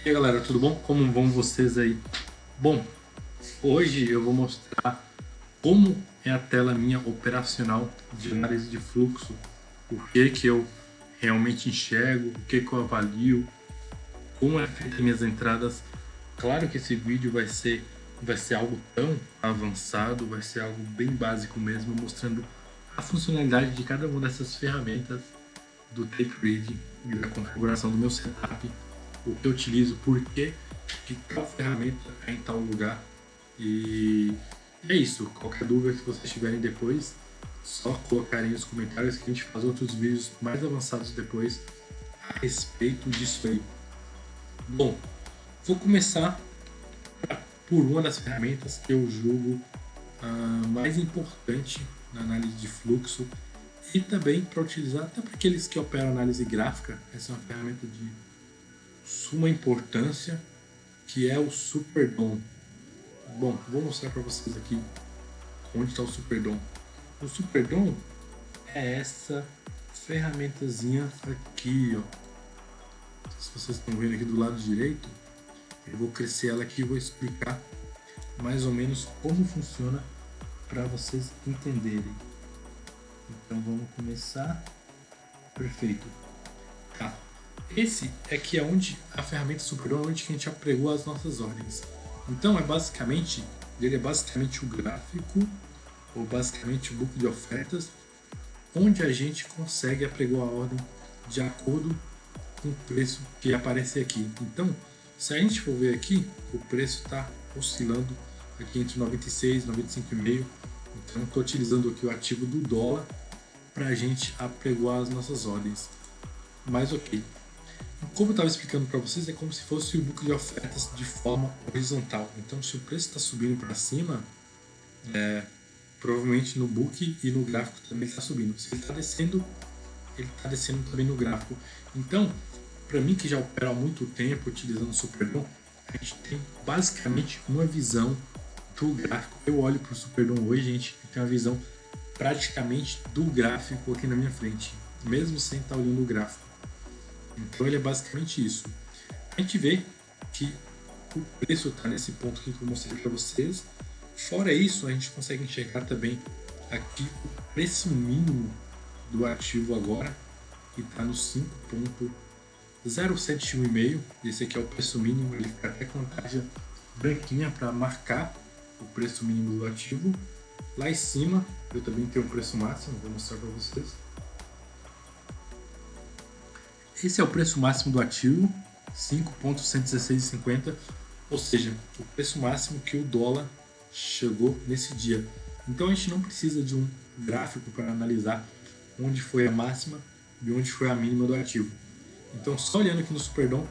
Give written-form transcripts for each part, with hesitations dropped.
E aí galera, tudo bom? Como vão vocês aí? Bom, hoje eu vou mostrar como é a tela minha operacional de análise de fluxo, o que eu realmente enxergo, o que eu avalio, como é feita minhas entradas. Claro que esse vídeo vai ser algo tão avançado, vai ser algo bem básico mesmo, mostrando a funcionalidade de cada uma dessas ferramentas do Tape Read e da configuração do meu setup, o que eu utilizo, por que tal ferramenta é em tal lugar. E é isso. Qualquer dúvida que vocês tiverem depois, só colocarem nos comentários que a gente faz outros vídeos mais avançados depois a respeito disso aí. Bom, vou começar por uma das ferramentas que eu julgo mais importante na análise de fluxo e também para utilizar até para aqueles que operam análise gráfica. Essa é uma ferramenta de suma importância, que é o SuperDOM. Bom, vou mostrar para vocês aqui onde está o SuperDOM. O SuperDOM é essa ferramentazinha aqui, ó. Se vocês estão vendo aqui do lado direito, eu vou crescer ela aqui e vou explicar mais ou menos como funciona para vocês entenderem. Então vamos começar. Perfeito. Tá. Esse aqui é onde a ferramenta SuperDOM, onde que a gente apregou as nossas ordens. Então ele é basicamente o gráfico, ou basicamente o book de ofertas, onde a gente consegue apregar a ordem de acordo com o preço que aparecer aqui. Então, se a gente for ver aqui, o preço está oscilando aqui entre 96 e 95,5. Então, estou utilizando aqui o ativo do dólar para a gente apregoar as nossas ordens. Mas ok. Como eu estava explicando para vocês, é como se fosse o book de ofertas de forma horizontal. Então, se o preço está subindo para cima, provavelmente no book e no gráfico também está subindo. Se ele está descendo também no gráfico. Então, para mim que já opera há muito tempo utilizando o SuperDOM, a gente tem basicamente uma visão do gráfico. Eu olho para o SuperDOM hoje, gente, e tenho uma visão praticamente do gráfico aqui na minha frente, mesmo sem estar olhando o gráfico. Então ele é basicamente isso. A gente vê que o preço está nesse ponto que eu mostrei para vocês. Fora isso, a gente consegue enxergar também aqui o preço mínimo do ativo agora, que está no 5,071,5. Esse aqui é o preço mínimo, ele fica até com a taxa branquinha para marcar o preço mínimo do ativo. Lá em cima eu também tenho o preço máximo, vou mostrar para vocês. Esse é o preço máximo do ativo, 5,116,50, ou seja, o preço máximo que o dólar chegou nesse dia. Então a gente não precisa de um gráfico para analisar onde foi a máxima e onde foi a mínima do ativo. Então só olhando aqui no SuperDOM,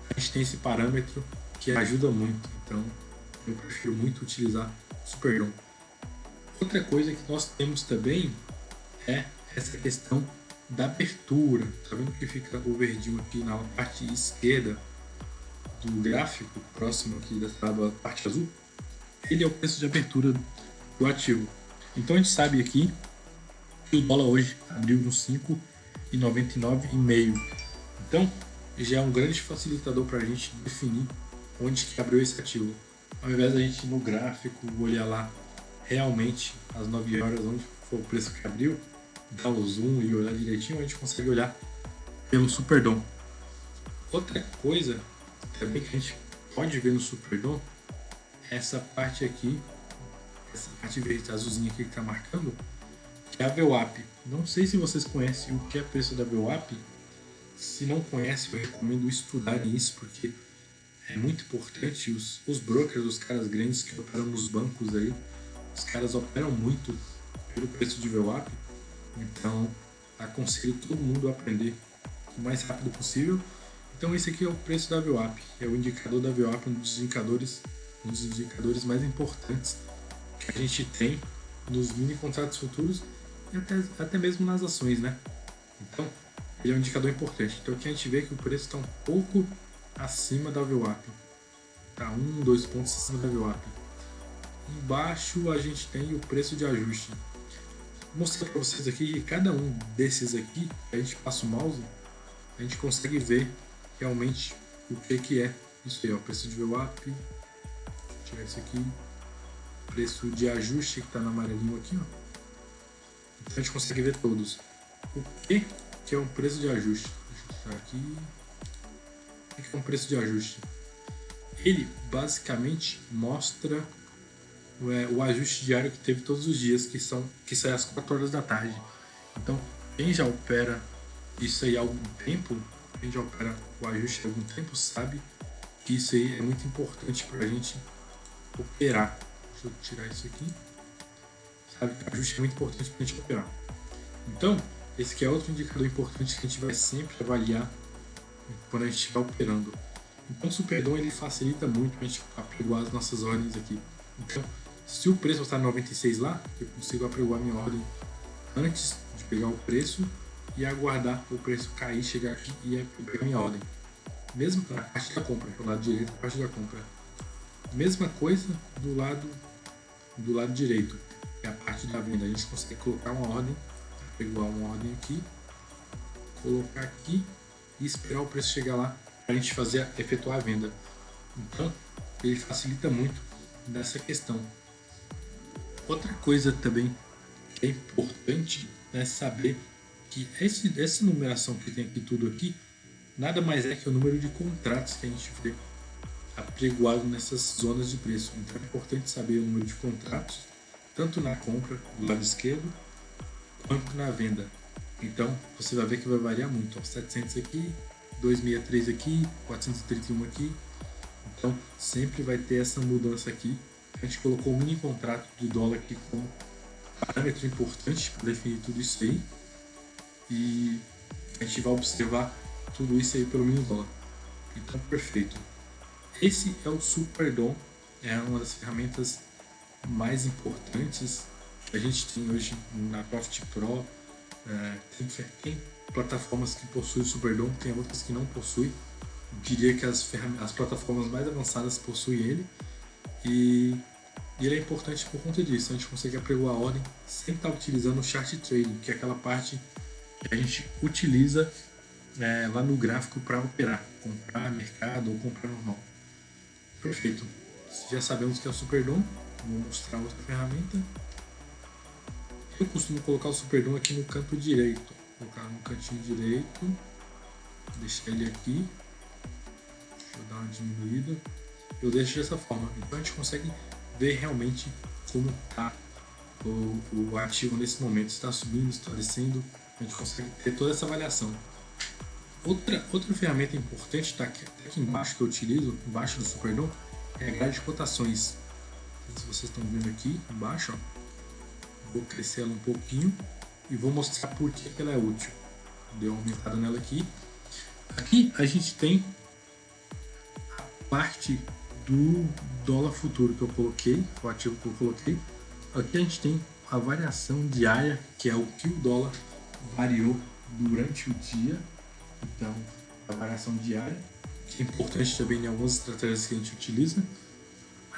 a gente tem esse parâmetro que ajuda muito. Então eu prefiro muito utilizar o SuperDOM. Outra coisa que nós temos também é essa questão da abertura. Tá vendo que fica o verdinho aqui na parte esquerda do gráfico, próximo aqui da parte azul? Ele é o preço de abertura do ativo. Então a gente sabe aqui que o dólar hoje abriu no 5,99,5. Então já é um grande facilitador para a gente definir onde que abriu esse ativo. Ao invés da gente ir no gráfico olhar lá realmente às 9 horas onde foi o preço que abriu, dar o zoom e olhar direitinho, a gente consegue olhar pelo SuperDOM. Outra coisa também que a gente pode ver no SuperDOM é essa parte aqui, essa parte verde azulzinha aqui que está marcando, que é a VWAP. Não sei se vocês conhecem o que é preço da VWAP. Se não conhece, eu recomendo estudarem isso, porque é muito importante. Os brokers, os caras grandes que operam nos bancos aí, os caras operam muito pelo preço de VWAP. Então aconselho todo mundo a aprender o mais rápido possível. Então esse aqui é o preço da VWAP, é o indicador da VWAP, um dos indicadores mais importantes que a gente tem nos mini contratos futuros e até mesmo nas ações, né? Então ele é um indicador importante. Então aqui a gente vê que o preço está um pouco acima da VWAP, está 2 pontos acima da VWAP. Embaixo a gente tem o preço de ajuste. Vou mostrar para vocês aqui que cada um desses aqui, a gente passa o mouse, a gente consegue ver realmente o que é isso aí, ó, preço de VWAP, tirar isso aqui, preço de ajuste que está no amarelinho aqui, ó. Então a gente consegue ver todos. O que é um preço de ajuste? Deixa eu tirar aqui. O que é um preço de ajuste? Ele basicamente mostra o ajuste diário que teve todos os dias, que sai às 4 horas da tarde. Então, quem já opera isso aí há algum tempo, quem já opera o ajuste há algum tempo, sabe que isso aí é muito importante para a gente operar. Deixa eu tirar isso aqui. Sabe que o ajuste é muito importante para a gente operar. Então, esse aqui é outro indicador importante que a gente vai sempre avaliar quando a gente estiver operando. Então o Superdom ele facilita muito para a gente apregoar as nossas ordens aqui. Então, se o preço está 96 lá, eu consigo apregoar minha ordem antes de pegar o preço e aguardar o preço cair, chegar aqui e pegar minha ordem. Mesmo para a parte da compra, para o lado direito, a parte da compra. Mesma coisa do lado direito, que é a parte da venda. A gente consegue colocar uma ordem, apregoar uma ordem aqui, colocar aqui e esperar o preço chegar lá para a gente efetuar a venda. Então, ele facilita muito nessa questão. Outra coisa também que é importante é saber que essa numeração que tem aqui tudo aqui, nada mais é que o número de contratos que a gente vê apregoado nessas zonas de preço. Então é importante saber o número de contratos, tanto na compra, do lado esquerdo, quanto na venda. Então você vai ver que vai variar muito, ó, 700 aqui, 263 aqui, 431 aqui. Então sempre vai ter essa mudança aqui. A gente colocou o mini contrato do dólar aqui como parâmetro importante para definir tudo isso aí. E a gente vai observar tudo isso aí pelo mini dólar. Então perfeito. Esse é o Superdom, é uma das ferramentas mais importantes que a gente tem hoje na Profit Pro. Tem plataformas que possuem o Superdom, tem outras que não possuem. Eu diria que as plataformas mais avançadas possuem ele. E ele é importante por conta disso. A gente consegue apregoar a ordem sem estar utilizando o chart trading, que é aquela parte que a gente utiliza lá no gráfico para operar, comprar mercado ou comprar normal. Perfeito. Já sabemos que é o Superdom. Vou mostrar outra ferramenta. Eu costumo colocar o Superdom aqui no canto direito. Vou colocar no cantinho direito. Deixar ele aqui. Deixa eu dar uma diminuída. Eu deixo dessa forma. Então a gente consegue ver realmente como está o ativo nesse momento. Se está subindo, se está descendo. A gente consegue ter toda essa avaliação. Outra ferramenta importante está aqui embaixo que eu utilizo, embaixo do Superdom, é a grade de cotações. Se vocês estão vendo aqui embaixo, ó, vou crescer ela um pouquinho e vou mostrar por que ela é útil. Dei uma aumentada nela aqui. Aqui a gente tem a parte do dólar futuro que eu coloquei, o ativo que eu coloquei. Aqui a gente tem a variação diária, que é o que o dólar variou durante o dia. Então, a variação diária, que é importante também em algumas estratégias que a gente utiliza.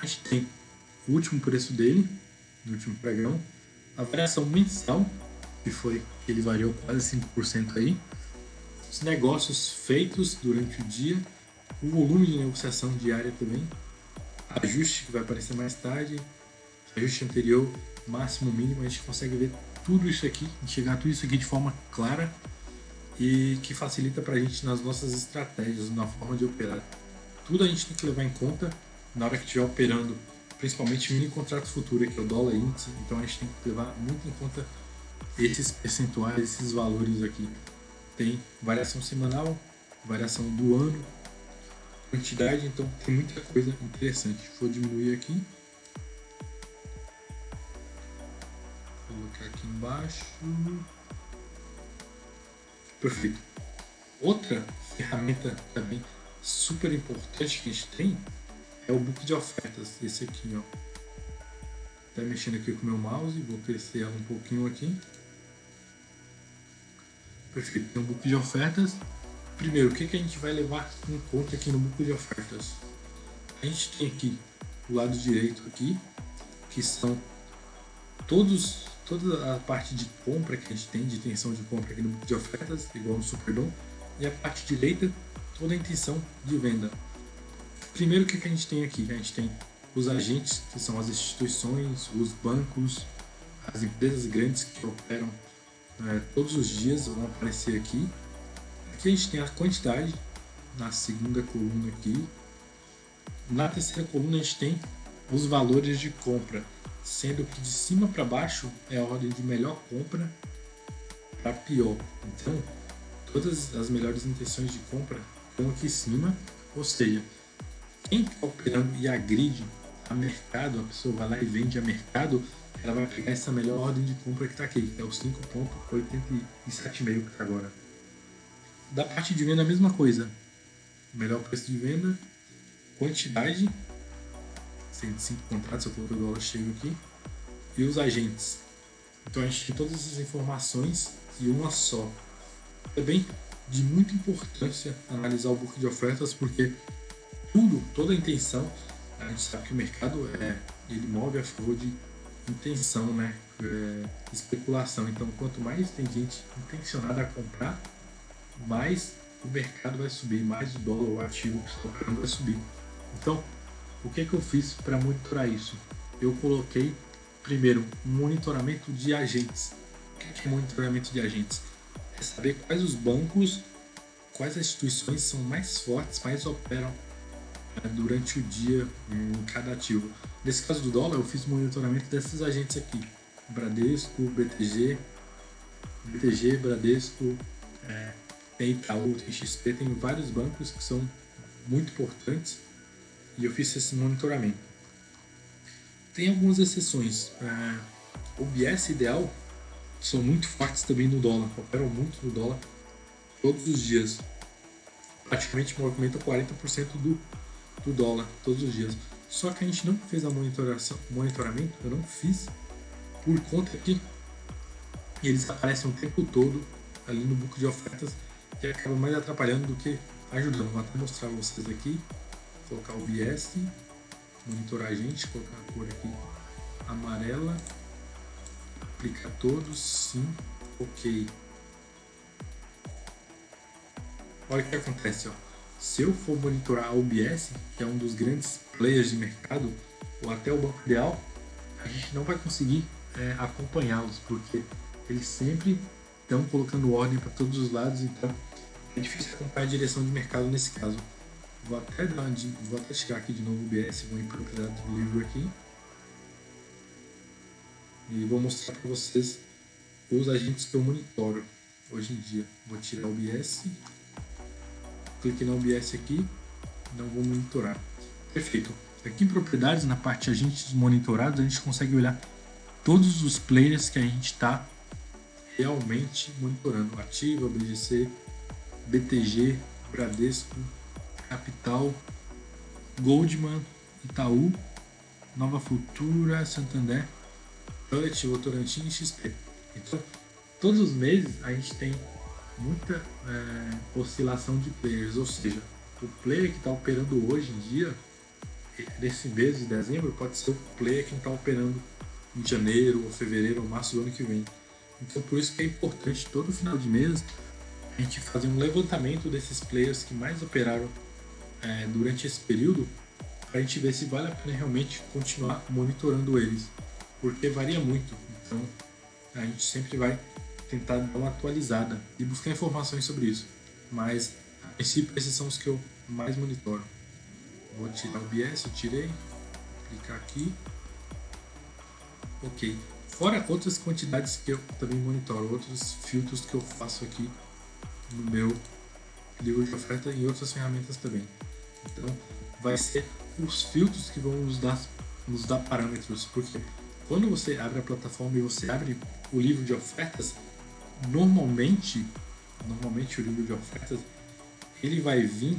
A gente tem o último preço dele, no último pregão. A variação mensal, que ele variou quase 5% aí. Os negócios feitos durante o dia. O volume de negociação diária também. Ajuste, que vai aparecer mais tarde. Ajuste anterior, máximo, mínimo. A gente consegue ver tudo isso aqui, enxergar tudo isso aqui de forma clara. E que facilita para a gente nas nossas estratégias, na forma de operar. Tudo a gente tem que levar em conta na hora que estiver operando, principalmente mini contrato futuro, que é o dólar índice. Então a gente tem que levar muito em conta esses percentuais, esses valores aqui. Tem variação semanal, variação do ano, quantidade, então tem muita coisa interessante. Vou diminuir aqui. Vou colocar aqui embaixo. Perfeito. Outra ferramenta também super importante que a gente tem é o book de ofertas. Esse aqui, ó. Tá mexendo aqui com o meu mouse, vou crescer ela um pouquinho aqui. Perfeito. Tem um book de ofertas. Primeiro, o que a gente vai levar em conta aqui no book de ofertas? A gente tem aqui o lado direito aqui, que são toda a parte de compra que a gente tem, de intenção de compra aqui no book de ofertas, igual no Superdom, e a parte direita, toda a intenção de venda. Primeiro, o que a gente tem aqui? A gente tem os agentes, que são as instituições, os bancos, as empresas grandes que operam todos os dias vão aparecer aqui. Aqui a gente tem a quantidade, na segunda coluna aqui. Na terceira coluna a gente tem os valores de compra, sendo que de cima para baixo é a ordem de melhor compra para pior. Então, todas as melhores intenções de compra estão aqui em cima, ou seja, quem está operando e agride a mercado, a pessoa vai lá e vende a mercado, ela vai pegar essa melhor ordem de compra que está aqui, que é o 5,87,5 que está agora. Da parte de venda a mesma coisa, melhor preço de venda, quantidade, 105 contratos, eu coloquei o dólar cheio aqui, e os agentes. Então a gente tem todas essas informações em uma só. É bem de muita importância analisar o book de ofertas, porque toda a intenção, a gente sabe que o mercado ele move a favor de intenção, né? Especulação. Então quanto mais tem gente intencionada a comprar, mais o mercado vai subir, mais o dólar, o ativo que está operando vai subir. Então, o que eu fiz para monitorar isso? Eu coloquei primeiro um monitoramento de agentes. O que é monitoramento de agentes? É saber quais os bancos, quais as instituições são mais fortes, mais operam durante o dia em cada ativo. Nesse caso do dólar, eu fiz monitoramento desses agentes aqui: Bradesco, BTG, Bradesco, tem Itaú, tem XP, tem vários bancos que são muito importantes e eu fiz esse monitoramento. Tem algumas exceções. O BS Ideal são muito fortes também no dólar, operam muito no dólar todos os dias. Praticamente movimentam 40% do dólar todos os dias. Só que a gente não fez a monitoramento, eu não fiz por conta que eles aparecem o tempo todo ali no book de ofertas e acabam mais atrapalhando do que ajudando. Vou até mostrar para vocês aqui. Colocar o BS, monitorar a gente, colocar a cor aqui amarela, aplicar todos, sim, ok. Olha o que acontece, ó. Se eu for monitorar a UBS, que é um dos grandes players de mercado, ou até o Banco Ideal, a gente não vai conseguir acompanhá-los, porque eles sempre estão colocando ordem para todos os lados, então é difícil acompanhar a direção de mercado nesse caso. Vou até chegar aqui de novo o UBS, vou em propriedade do livro aqui e vou mostrar para vocês os agentes que eu monitoro hoje em dia. Vou tirar o UBS, cliquei no UBS aqui, não vou monitorar. Perfeito. Aqui em propriedades, na parte agentes monitorados, a gente consegue olhar todos os players que a gente está realmente monitorando: Ativa, BGC, BTG, Bradesco, Capital, Goldman, Itaú, Nova Futura, Santander, Pellet, Votorantim e XP. Então, todos os meses a gente tem muita oscilação de players, ou seja, o player que está operando hoje em dia, nesse mês de dezembro, pode ser o player que está operando em janeiro, ou fevereiro, ou março do ano que vem. Então, por isso que é importante todo final de mês a gente fazer um levantamento desses players que mais operaram durante esse período, para a gente ver se vale a pena realmente continuar monitorando eles, porque varia muito. Então a gente sempre vai tentar dar uma atualizada e buscar informações sobre isso, mas a princípio esses são os que eu mais monitoro. Vou tirar o BS, eu tirei, clicar aqui, ok. Fora outras quantidades que eu também monitoro, outros filtros que eu faço aqui no meu livro de oferta e outras ferramentas também. Então vai ser os filtros que vão nos dar parâmetros, porque quando você abre a plataforma e você abre o livro de ofertas, normalmente o livro de ofertas ele vai vir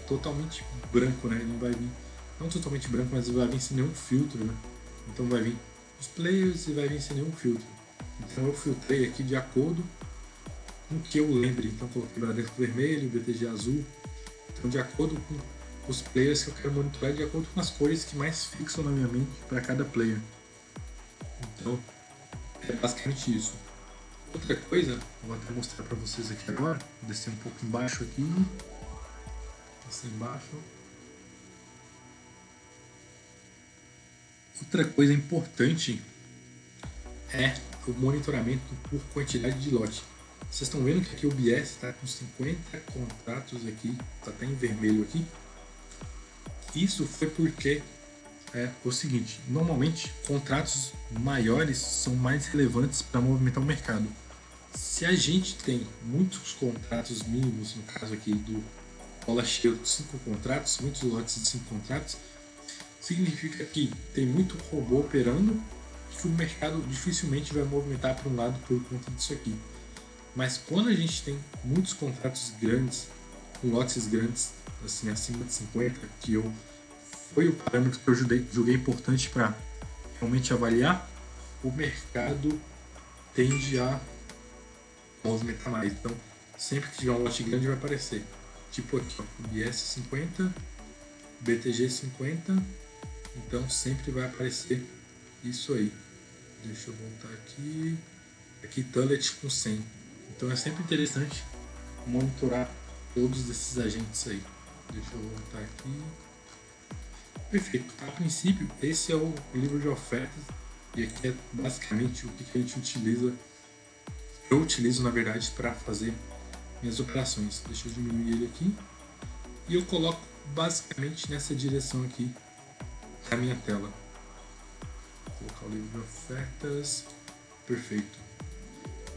totalmente branco, né? Ele não vai vir, não totalmente branco, mas vai vir sem nenhum filtro, né? Então vai vir os players e vai vir sem nenhum filtro. Então eu filtrei aqui de acordo com o que eu lembre. Então coloquei Bradesco vermelho, BTG azul. Então de acordo com os players que eu quero monitorar, de acordo com as cores que mais fixam na minha mente para cada player. Então é basicamente isso. Outra coisa, vou até mostrar para vocês aqui agora, vou descer um pouco embaixo aqui. assim embaixo. Outra coisa importante é o monitoramento por quantidade de lote. Vocês estão vendo que aqui o BS está com 50 contratos aqui, está até em vermelho aqui. Isso foi porque é o seguinte, normalmente contratos maiores são mais relevantes para movimentar o mercado. Se a gente tem muitos contratos mínimos, no caso aqui do bola cheia de 5 contratos, muitos lotes de 5 contratos, significa que tem muito robô operando e que o mercado dificilmente vai movimentar para um lado por conta disso aqui. Mas quando a gente tem muitos contratos grandes, com lotes grandes, assim acima de 50, que foi o parâmetro que eu julguei importante para realmente avaliar, o mercado tende a movimentar mais. Então, sempre que tiver um lote grande vai aparecer. Tipo aqui, ó, BS 50, BTG 50, então sempre vai aparecer isso aí. Deixa eu voltar aqui. Aqui Tullet com 100. Então é sempre interessante monitorar todos esses agentes aí. Deixa eu voltar aqui. Perfeito. A princípio, esse é o livro de ofertas e aqui é basicamente o que a gente utiliza. Eu utilizo, na verdade, para fazer minhas operações. Deixa eu diminuir ele aqui. E eu coloco basicamente nessa direção aqui da minha tela. Vou colocar o livro de ofertas. Perfeito.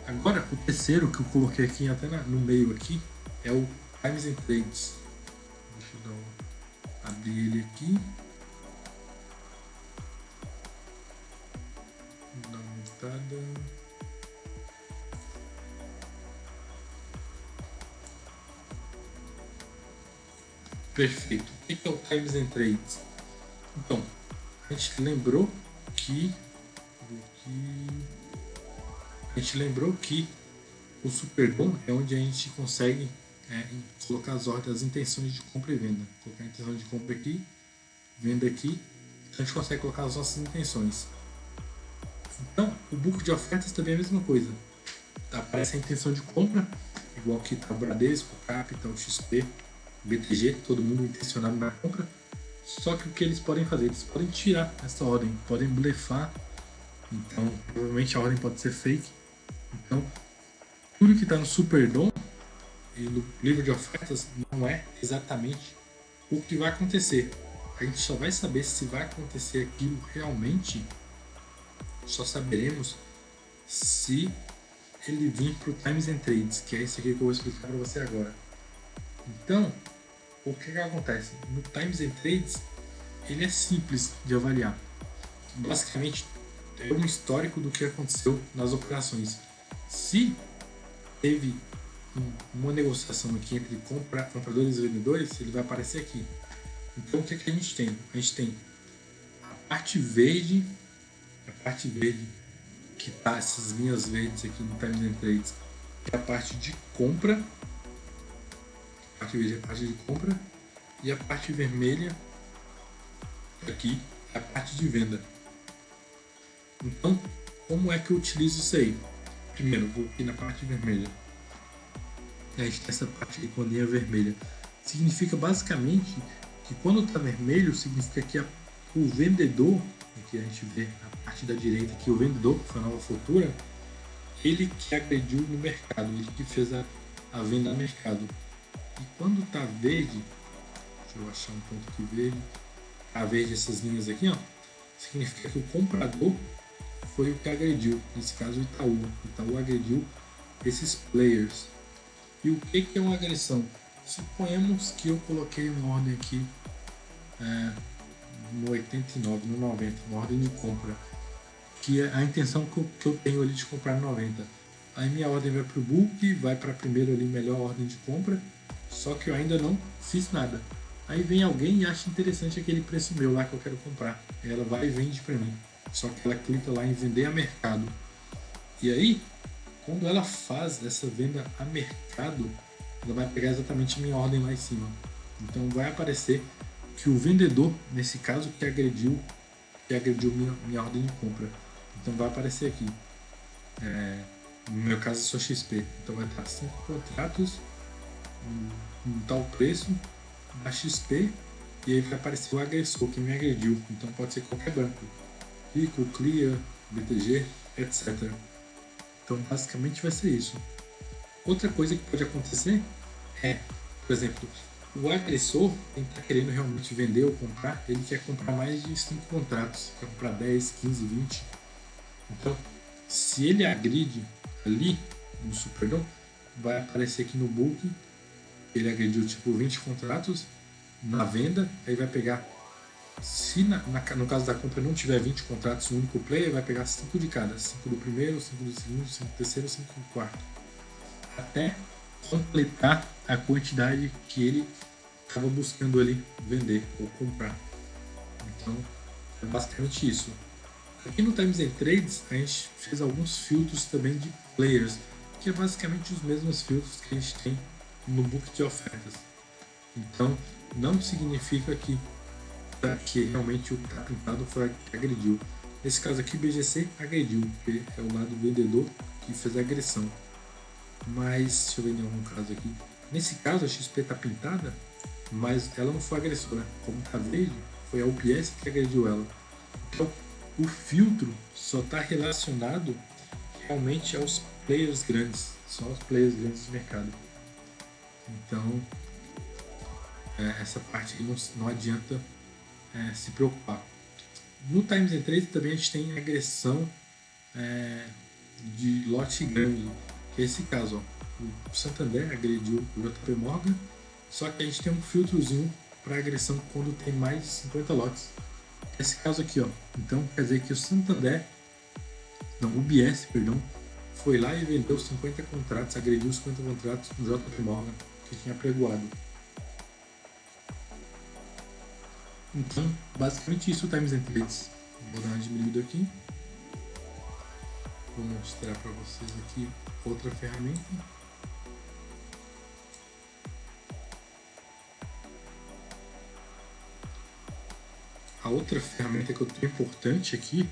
Agora, o terceiro que eu coloquei aqui até no meio aqui é o Times and Trades. Deixa eu abrir ele aqui. Vou dar uma editada. Perfeito. O que é o Times and Trades? Então, a gente lembrou que o Superdom é onde a gente consegue colocar as intenções de compra e venda. Colocar a intenção de compra aqui, venda aqui, a gente consegue colocar as nossas intenções. Então, o book de ofertas também é a mesma coisa. Aparece a intenção de compra, igual que está o Bradesco, Capital, XP, BTG, todo mundo intencionado na compra. Só que o que eles podem fazer? Eles podem tirar essa ordem, podem blefar. Então, provavelmente a ordem pode ser fake. Então, tudo que está no Superdom e no livro de ofertas não é exatamente o que vai acontecer. A gente só vai saber se vai acontecer aquilo realmente, só saberemos se ele vir para o Times and Trades, que é esse aqui que eu vou explicar para você agora. Então, o que acontece? No Times and Trades, ele é simples de avaliar. Basicamente, é um histórico do que aconteceu nas operações. Se teve uma negociação aqui entre compradores e vendedores, ele vai aparecer aqui. Então, o que a gente tem? A gente tem a parte verde que tá essas linhas verdes aqui no Times and Trades, que é a parte de compra. A parte verde é a parte de compra e a parte vermelha aqui é a parte de venda. Então, como é que eu utilizo isso aí? Primeiro, vou aqui na parte vermelha. A gente tem essa parte aqui com a linha vermelha. Significa basicamente que quando está vermelho, significa que o vendedor, aqui a gente vê a parte da direita aqui, o vendedor, que foi a Nova Futura, ele que agrediu no mercado, ele que fez a venda no mercado. E quando está verde, deixa eu achar um ponto aqui verde, tá verde essas linhas aqui, ó, significa que o comprador foi o que agrediu, nesse caso o Itaú. O Itaú agrediu esses players. E o que é uma agressão? Suponhamos que eu coloquei uma ordem aqui no 89, no 90, uma ordem de compra, que é a intenção que eu tenho ali de comprar no 90. Aí minha ordem vai para o book, vai para a primeira ali, melhor ordem de compra, só que eu ainda não fiz nada. Aí vem alguém e acha interessante aquele preço meu lá que eu quero comprar. Ela vai e vende para mim. Só que ela clica lá em vender a mercado. E aí, quando ela faz essa venda a mercado, ela vai pegar exatamente a minha ordem lá em cima. Então vai aparecer que o vendedor, nesse caso, que agrediu minha ordem de compra. Então vai aparecer aqui. No meu caso, eu sou XP. Então vai estar 5 contratos, um tal preço, da XP e aí vai aparecer o agressor que me agrediu. Então pode ser qualquer banco, Rico, Clear, BTG, etc. Então basicamente vai ser isso. Outra coisa que pode acontecer é, por exemplo, o agressor está querendo realmente vender ou comprar, ele quer comprar mais de 5 contratos, quer comprar 10, 15, 20. Então, se ele agride ali no Superdome, vai aparecer aqui no book, ele agrediu tipo 20 contratos na venda, aí vai pegar, se no caso da compra não tiver 20 contratos no único player, vai pegar 5 de cada, 5 do primeiro, 5 do segundo, 5 do terceiro, 5 do quarto, até completar a quantidade que ele estava buscando ali vender ou comprar. Então é basicamente isso. Aqui no Times and Trades a gente fez alguns filtros também de players, que é basicamente os mesmos filtros que a gente tem no book de ofertas. Então não significa que realmente o que está pintado foi que agrediu. Nesse caso aqui, BGC agrediu, porque é o lado vendedor que fez a agressão. Mas, deixa eu ver em algum caso aqui. Nesse caso, a XP está pintada, mas ela não foi agressora. Como está verde, foi a UPS que agrediu ela. Então, o filtro só está relacionado realmente aos players grandes, só aos players grandes do mercado. Então, essa parte aí não adianta se preocupar. No Times and Trade também a gente tem agressão de lote grande, que é esse caso, ó. O Santander agrediu o JP Morgan, só que a gente tem um filtrozinho para agressão quando tem mais de 50 lotes. Esse caso aqui, ó. Então quer dizer que o Santander, não, o UBS, perdão, foi lá e vendeu 50 contratos, agrediu 50 contratos no JP Morgan que tinha pregoado. Então, basicamente isso o Times and Trades. Vou dar uma diminuída aqui. Vou mostrar para vocês aqui outra ferramenta. A outra ferramenta que eu tenho importante aqui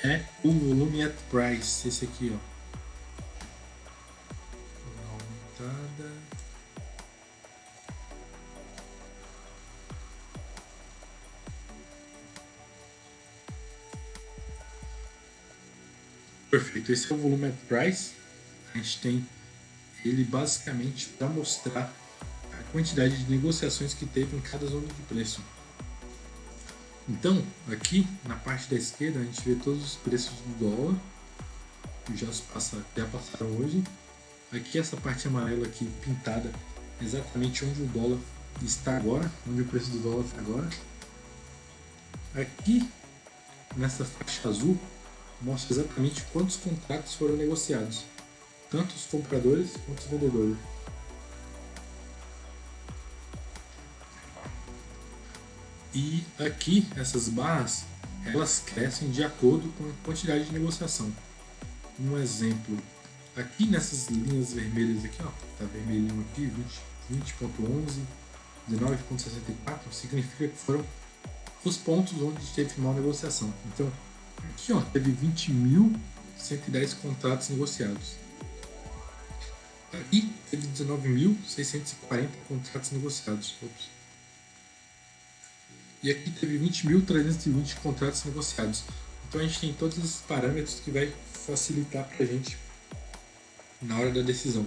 é o volume at price, esse aqui, ó. Vou dar uma aumentada. Perfeito, esse é o volume at price. A gente tem ele basicamente para mostrar a quantidade de negociações que teve em cada zona de preço. Então, aqui na parte da esquerda a gente vê todos os preços do dólar que já passaram hoje. Aqui essa parte amarela aqui pintada exatamente onde o dólar está agora, onde o preço do dólar está agora. Aqui nessa faixa azul mostra exatamente quantos contratos foram negociados, tanto os compradores quanto os vendedores. E aqui essas barras elas crescem de acordo com a quantidade de negociação. Um exemplo, aqui nessas linhas vermelhas aqui, ó, tá vermelhinho aqui, 20.11, 19.64, significa que foram os pontos onde teve mal negociação. Então, aqui ó, teve 20.110 contratos negociados. Aqui teve 19.640 contratos negociados. Ops. E aqui teve 20.320 contratos negociados. Então a gente tem todos esses parâmetros que vai facilitar para a gente na hora da decisão.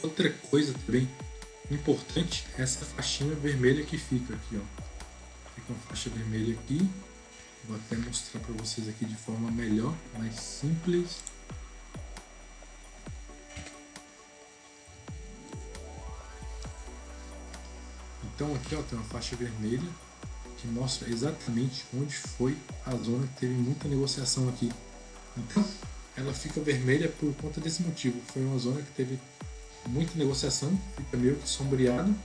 Outra coisa também importante é essa faixinha vermelha que fica aqui, ó. Fica uma faixa vermelha aqui. Vou até mostrar para vocês aqui de forma melhor, mais simples. Então aqui ó, tem uma faixa vermelha que mostra exatamente onde foi a zona que teve muita negociação aqui. Então ela fica vermelha por conta desse motivo. Foi uma zona que teve muita negociação, fica meio que sombreado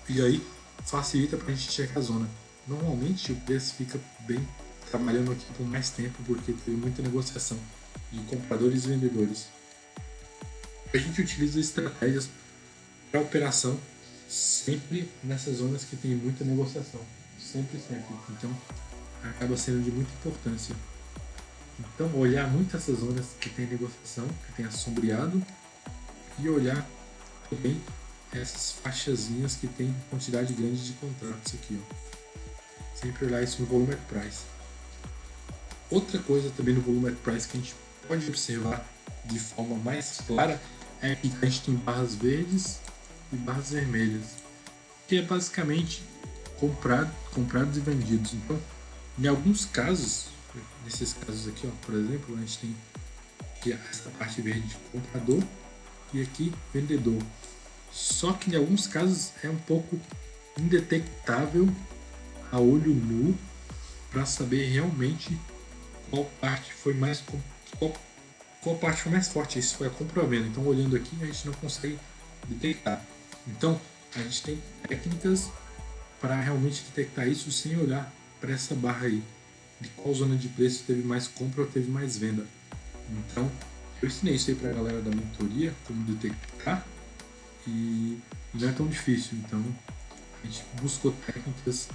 e aí facilita para a gente checar a zona. Normalmente o preço fica bem trabalhando aqui por mais tempo porque teve muita negociação de compradores e vendedores. A gente utiliza estratégias para operação sempre nessas zonas que tem muita negociação, sempre. Então acaba sendo de muita importância. Então olhar muito essas zonas que tem negociação, que tem assombreado, e olhar também essas faixazinhas que tem quantidade grande de contratos aqui, ó. Sempre olhar isso no volume at price. Outra coisa também no volume at price que a gente pode observar de forma mais clara é que a gente tem barras verdes e barras vermelhas, que é basicamente comprados e vendidos. Então, em alguns casos, nesses casos aqui, ó, por exemplo, a gente tem aqui essa parte verde de comprador e aqui vendedor. Só que em alguns casos é um pouco indetectável a olho nu para saber realmente qual parte foi mais forte. Isso foi a compra ou venda. Então, olhando aqui, a gente não consegue detectar. Então, a gente tem técnicas para realmente detectar isso sem olhar para essa barra aí, de qual zona de preço teve mais compra ou teve mais venda. Então, eu ensinei isso aí para a galera da mentoria, como detectar, e não é tão difícil. Então, a gente buscou técnicas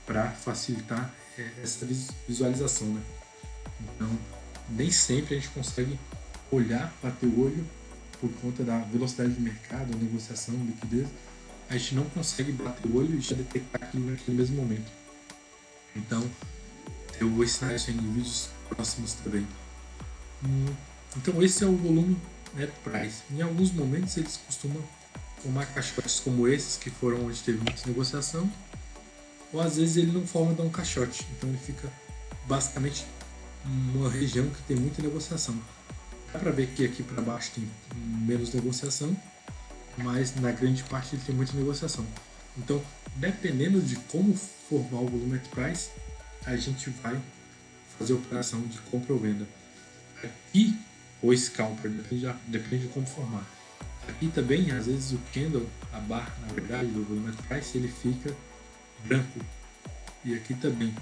para facilitar essa visualização, né? Então, nem sempre a gente consegue olhar, bater o olho por conta da velocidade de mercado, negociação, liquidez. A gente não consegue bater o olho e já detectar aquilo naquele mesmo momento. Então, eu vou ensinar isso em vídeos próximos também. Então, esse é o volume net price. Em alguns momentos, eles costumam formar caixotes como esses, que foram onde teve muita negociação, ou às vezes ele não forma um caixote, então ele fica basicamente uma região que tem muita negociação. Dá para ver que aqui para baixo tem menos negociação, mas na grande parte ele tem muita negociação. Então, dependendo de como formar o volume at price, a gente vai fazer a operação de compra ou venda. Aqui, ou scalper, depende de como formar. Aqui também, às vezes o candle, a barra, na verdade, do volume at price, ele fica branco. E aqui também.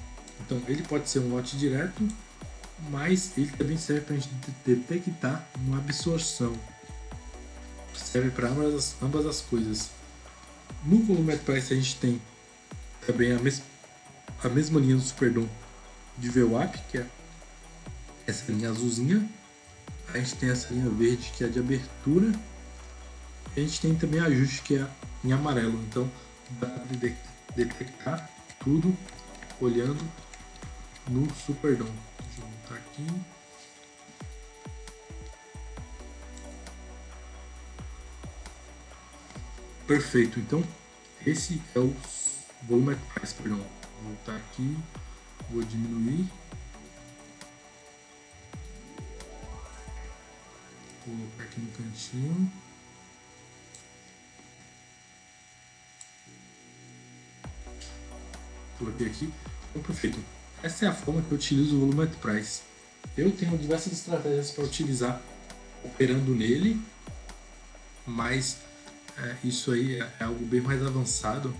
Então, ele pode ser um lote direto, mas ele também serve para a gente detectar uma absorção. Serve para ambas as coisas. No volume at price a gente tem também a mesma linha do Superdom de VWAP, que é essa linha azulzinha. A gente tem essa linha verde, que é de abertura. E a gente tem também ajuste, que é em amarelo. Então dá para detectar tudo olhando no Superdom. Deixa eu voltar aqui. Perfeito, então esse é o volume at price, perdão. Vou voltar aqui, vou diminuir, vou colocar aqui no cantinho. Coloquei aqui, então perfeito. Essa é a forma que eu utilizo o volume at price. Eu tenho diversas estratégias para utilizar operando nele, mas isso aí é algo bem mais avançado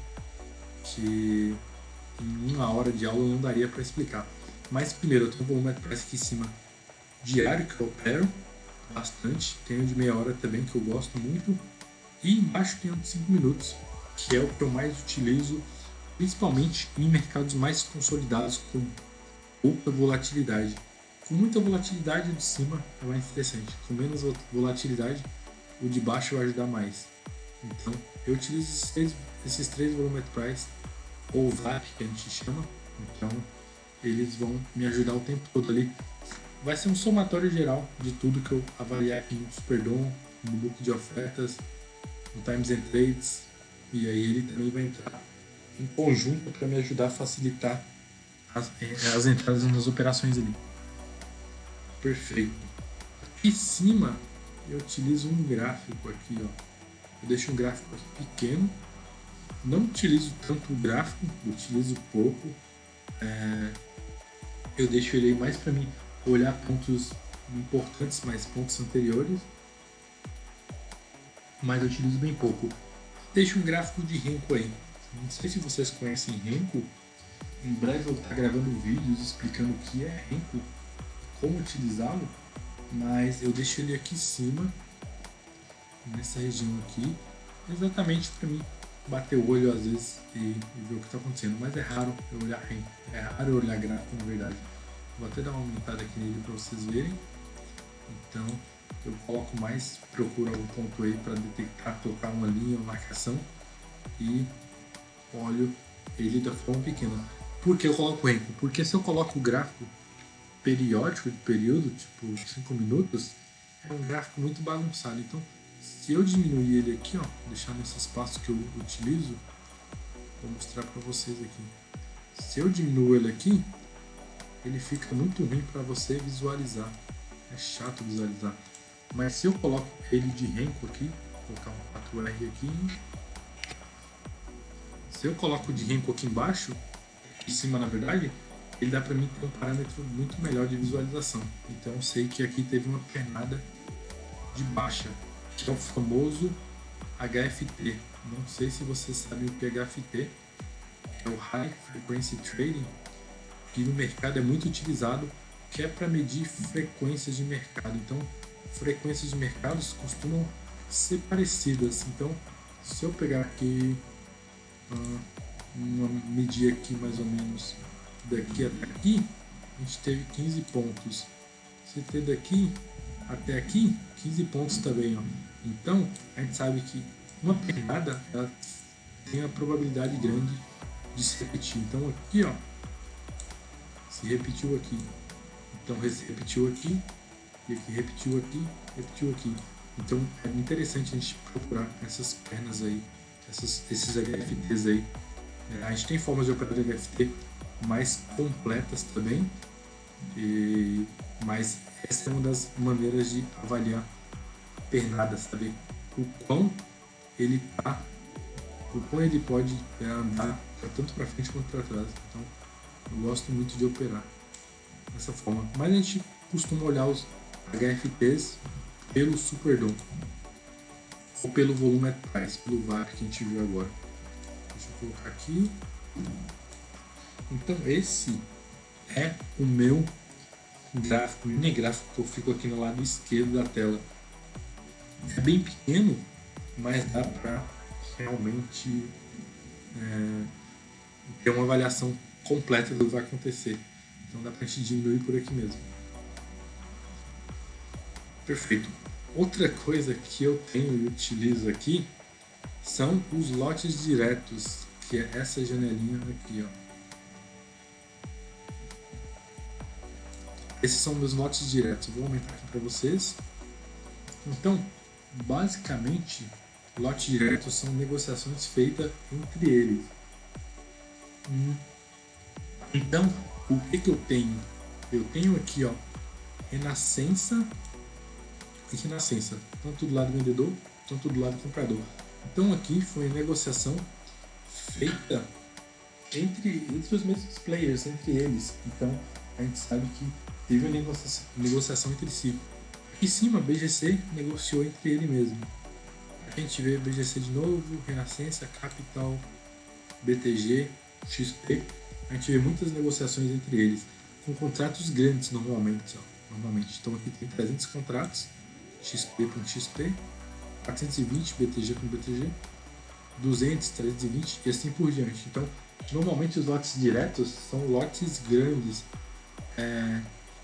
que em uma hora de aula não daria para explicar. Mas primeiro, eu tenho um volume at price aqui em cima diário que eu opero bastante, tenho de meia hora também que eu gosto muito, e embaixo tem um de 5 minutos, que é o que eu mais utilizo, principalmente em mercados mais consolidados com pouca volatilidade. Com muita volatilidade, o de cima é mais interessante, com menos volatilidade, o de baixo vai ajudar mais. Então, eu utilizo esses três volume at price, ou VAP que a gente chama. Então, eles vão me ajudar o tempo todo ali. Vai ser um somatório geral de tudo que eu avaliar aqui no Superdom, no book de ofertas, no Times and Trades, e aí ele também vai entrar em conjunto para me ajudar a facilitar as entradas nas operações ali. Perfeito. Aqui em cima eu utilizo um gráfico aqui, ó. Eu deixo um gráfico aqui pequeno, não utilizo tanto o gráfico, utilizo pouco. Eu deixo ele aí mais para mim olhar pontos importantes, mais pontos anteriores, mas eu utilizo bem pouco. Deixo um gráfico de Renko aí. Não sei se vocês conhecem Renko. Em breve eu vou estar gravando vídeos explicando o que é Renko, como utilizá-lo, mas eu deixo ele aqui em cima, nessa região aqui, exatamente para mim bater o olho às vezes e ver o que está acontecendo, mas é raro eu olhar Renko, é raro eu olhar gráfico na verdade. Vou até dar uma aumentada aqui nele para vocês verem. Então eu coloco mais, procuro o ponto E para detectar, colocar uma linha, uma marcação e olho ele da forma pequena. Por que eu coloco renco? Porque se eu coloco o gráfico periódico de período, tipo 5 minutos, é um gráfico muito bagunçado. Então, se eu diminuir ele aqui, ó, deixar nesse espaço que eu utilizo, vou mostrar para vocês aqui. Se eu diminuo ele aqui, ele fica muito ruim para você visualizar. É chato visualizar. Mas se eu coloco ele de renco aqui, vou colocar um 4R aqui. Se eu coloco de renco aqui embaixo, em cima na verdade, ele dá para mim ter um parâmetro muito melhor de visualização. Então eu sei que aqui teve uma pernada de baixa, que é o famoso HFT. Não sei se vocês sabem o que é HFT. É o High Frequency Trading, que no mercado é muito utilizado, que é para medir frequências de mercado. Então, frequências de mercados costumam ser parecidas. Então, se eu pegar aqui, medir aqui mais ou menos daqui até aqui, a gente teve 15 pontos. Se ter daqui até aqui, 15 pontos também, ó. Então, a gente sabe que uma pernada ela tem a probabilidade grande de se repetir. Então, aqui, ó, se repetiu aqui. Então, repetiu aqui, e aqui repetiu aqui, repetiu aqui. Então, é interessante a gente procurar essas pernas aí, esses HFTs aí. A gente tem formas de operar de HFT mais completas também, mas essa é uma das maneiras de avaliar pernadas, saber o quão ele pode andar tanto para frente quanto para trás. Então, eu gosto muito de operar dessa forma. Mas a gente costuma olhar os HFTs pelo Superdom ou pelo volume at price, pelo VAR que a gente viu agora. Deixa eu colocar aqui. Então esse é o meu gráfico, mini gráfico que eu fico aqui no lado esquerdo da tela. É bem pequeno, mas dá para realmente ter uma avaliação completa do que vai acontecer. Então dá para a gente diminuir por aqui mesmo. Perfeito. Outra coisa que eu tenho e utilizo aqui são os lotes diretos, que é essa janelinha aqui, ó. Esses são meus lotes diretos. Vou aumentar aqui para vocês. Então, basicamente, lotes diretos são negociações feitas entre eles. Então, o que eu tenho? Eu tenho aqui, ó, Renascença e Renascença, tanto do lado vendedor, tanto do lado comprador. Então, aqui foi a negociação feita entre os mesmos players, entre eles. Então, a gente sabe que teve uma negociação entre si. Aqui em cima, BGC negociou entre ele mesmo. Aqui a gente vê BGC de novo, Renascença, Capital, BTG, XP. A gente vê muitas negociações entre eles, com contratos grandes normalmente. Então aqui tem 300 contratos, XP com XP, 420 BTG com BTG, 200, 320 e assim por diante. Então, normalmente os lotes diretos são lotes grandes.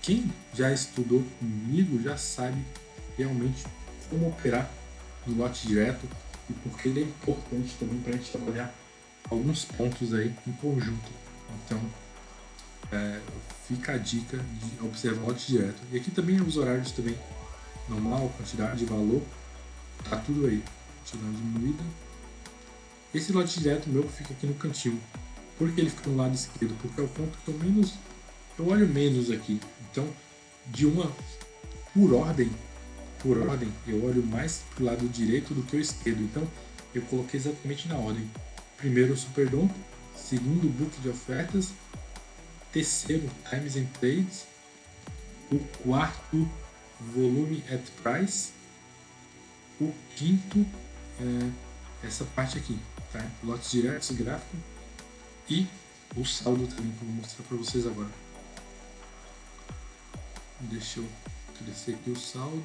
Quem já estudou comigo já sabe realmente como operar no lote direto e porque ele é importante também para a gente trabalhar alguns pontos aí em conjunto. Então, fica a dica de observar o lote direto. E aqui também os horários também, normal, quantidade, valor, tá tudo aí. Deixa eu dar uma diminuída. Esse lote direto meu fica aqui no cantinho. Por que ele fica no lado esquerdo? Porque é o ponto que eu olho menos aqui. Então, por ordem, eu olho mais pro lado direito do que o esquerdo. Então, eu coloquei exatamente na ordem. Primeiro o Superdom, segundo o book de ofertas, terceiro Times and Trades, o quarto volume at price, o quinto essa parte aqui, tá? Lotes diretos, gráfico e o saldo também que eu vou mostrar para vocês agora. Deixa eu crescer aqui o saldo.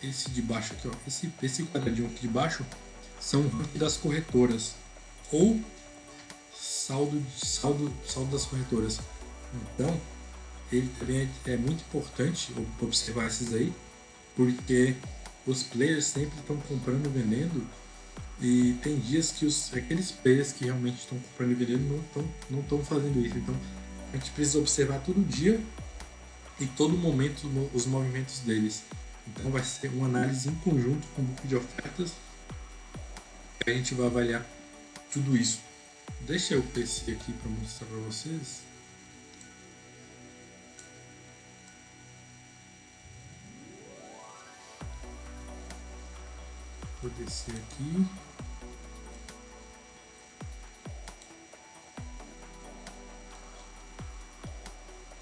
Esse de baixo aqui, ó, esse quadradinho aqui de baixo são das corretoras ou saldo das corretoras. Então, ele também é muito importante observar esses aí, porque os players sempre estão comprando e vendendo, e tem dias que aqueles players que realmente estão comprando e vendendo não estão fazendo isso. Então, a gente precisa observar todo dia e todo momento os movimentos deles. Então, vai ser uma análise em conjunto com o book de ofertas, que a gente vai avaliar tudo isso. Deixa eu descer aqui para mostrar para vocês. Vou descer aqui.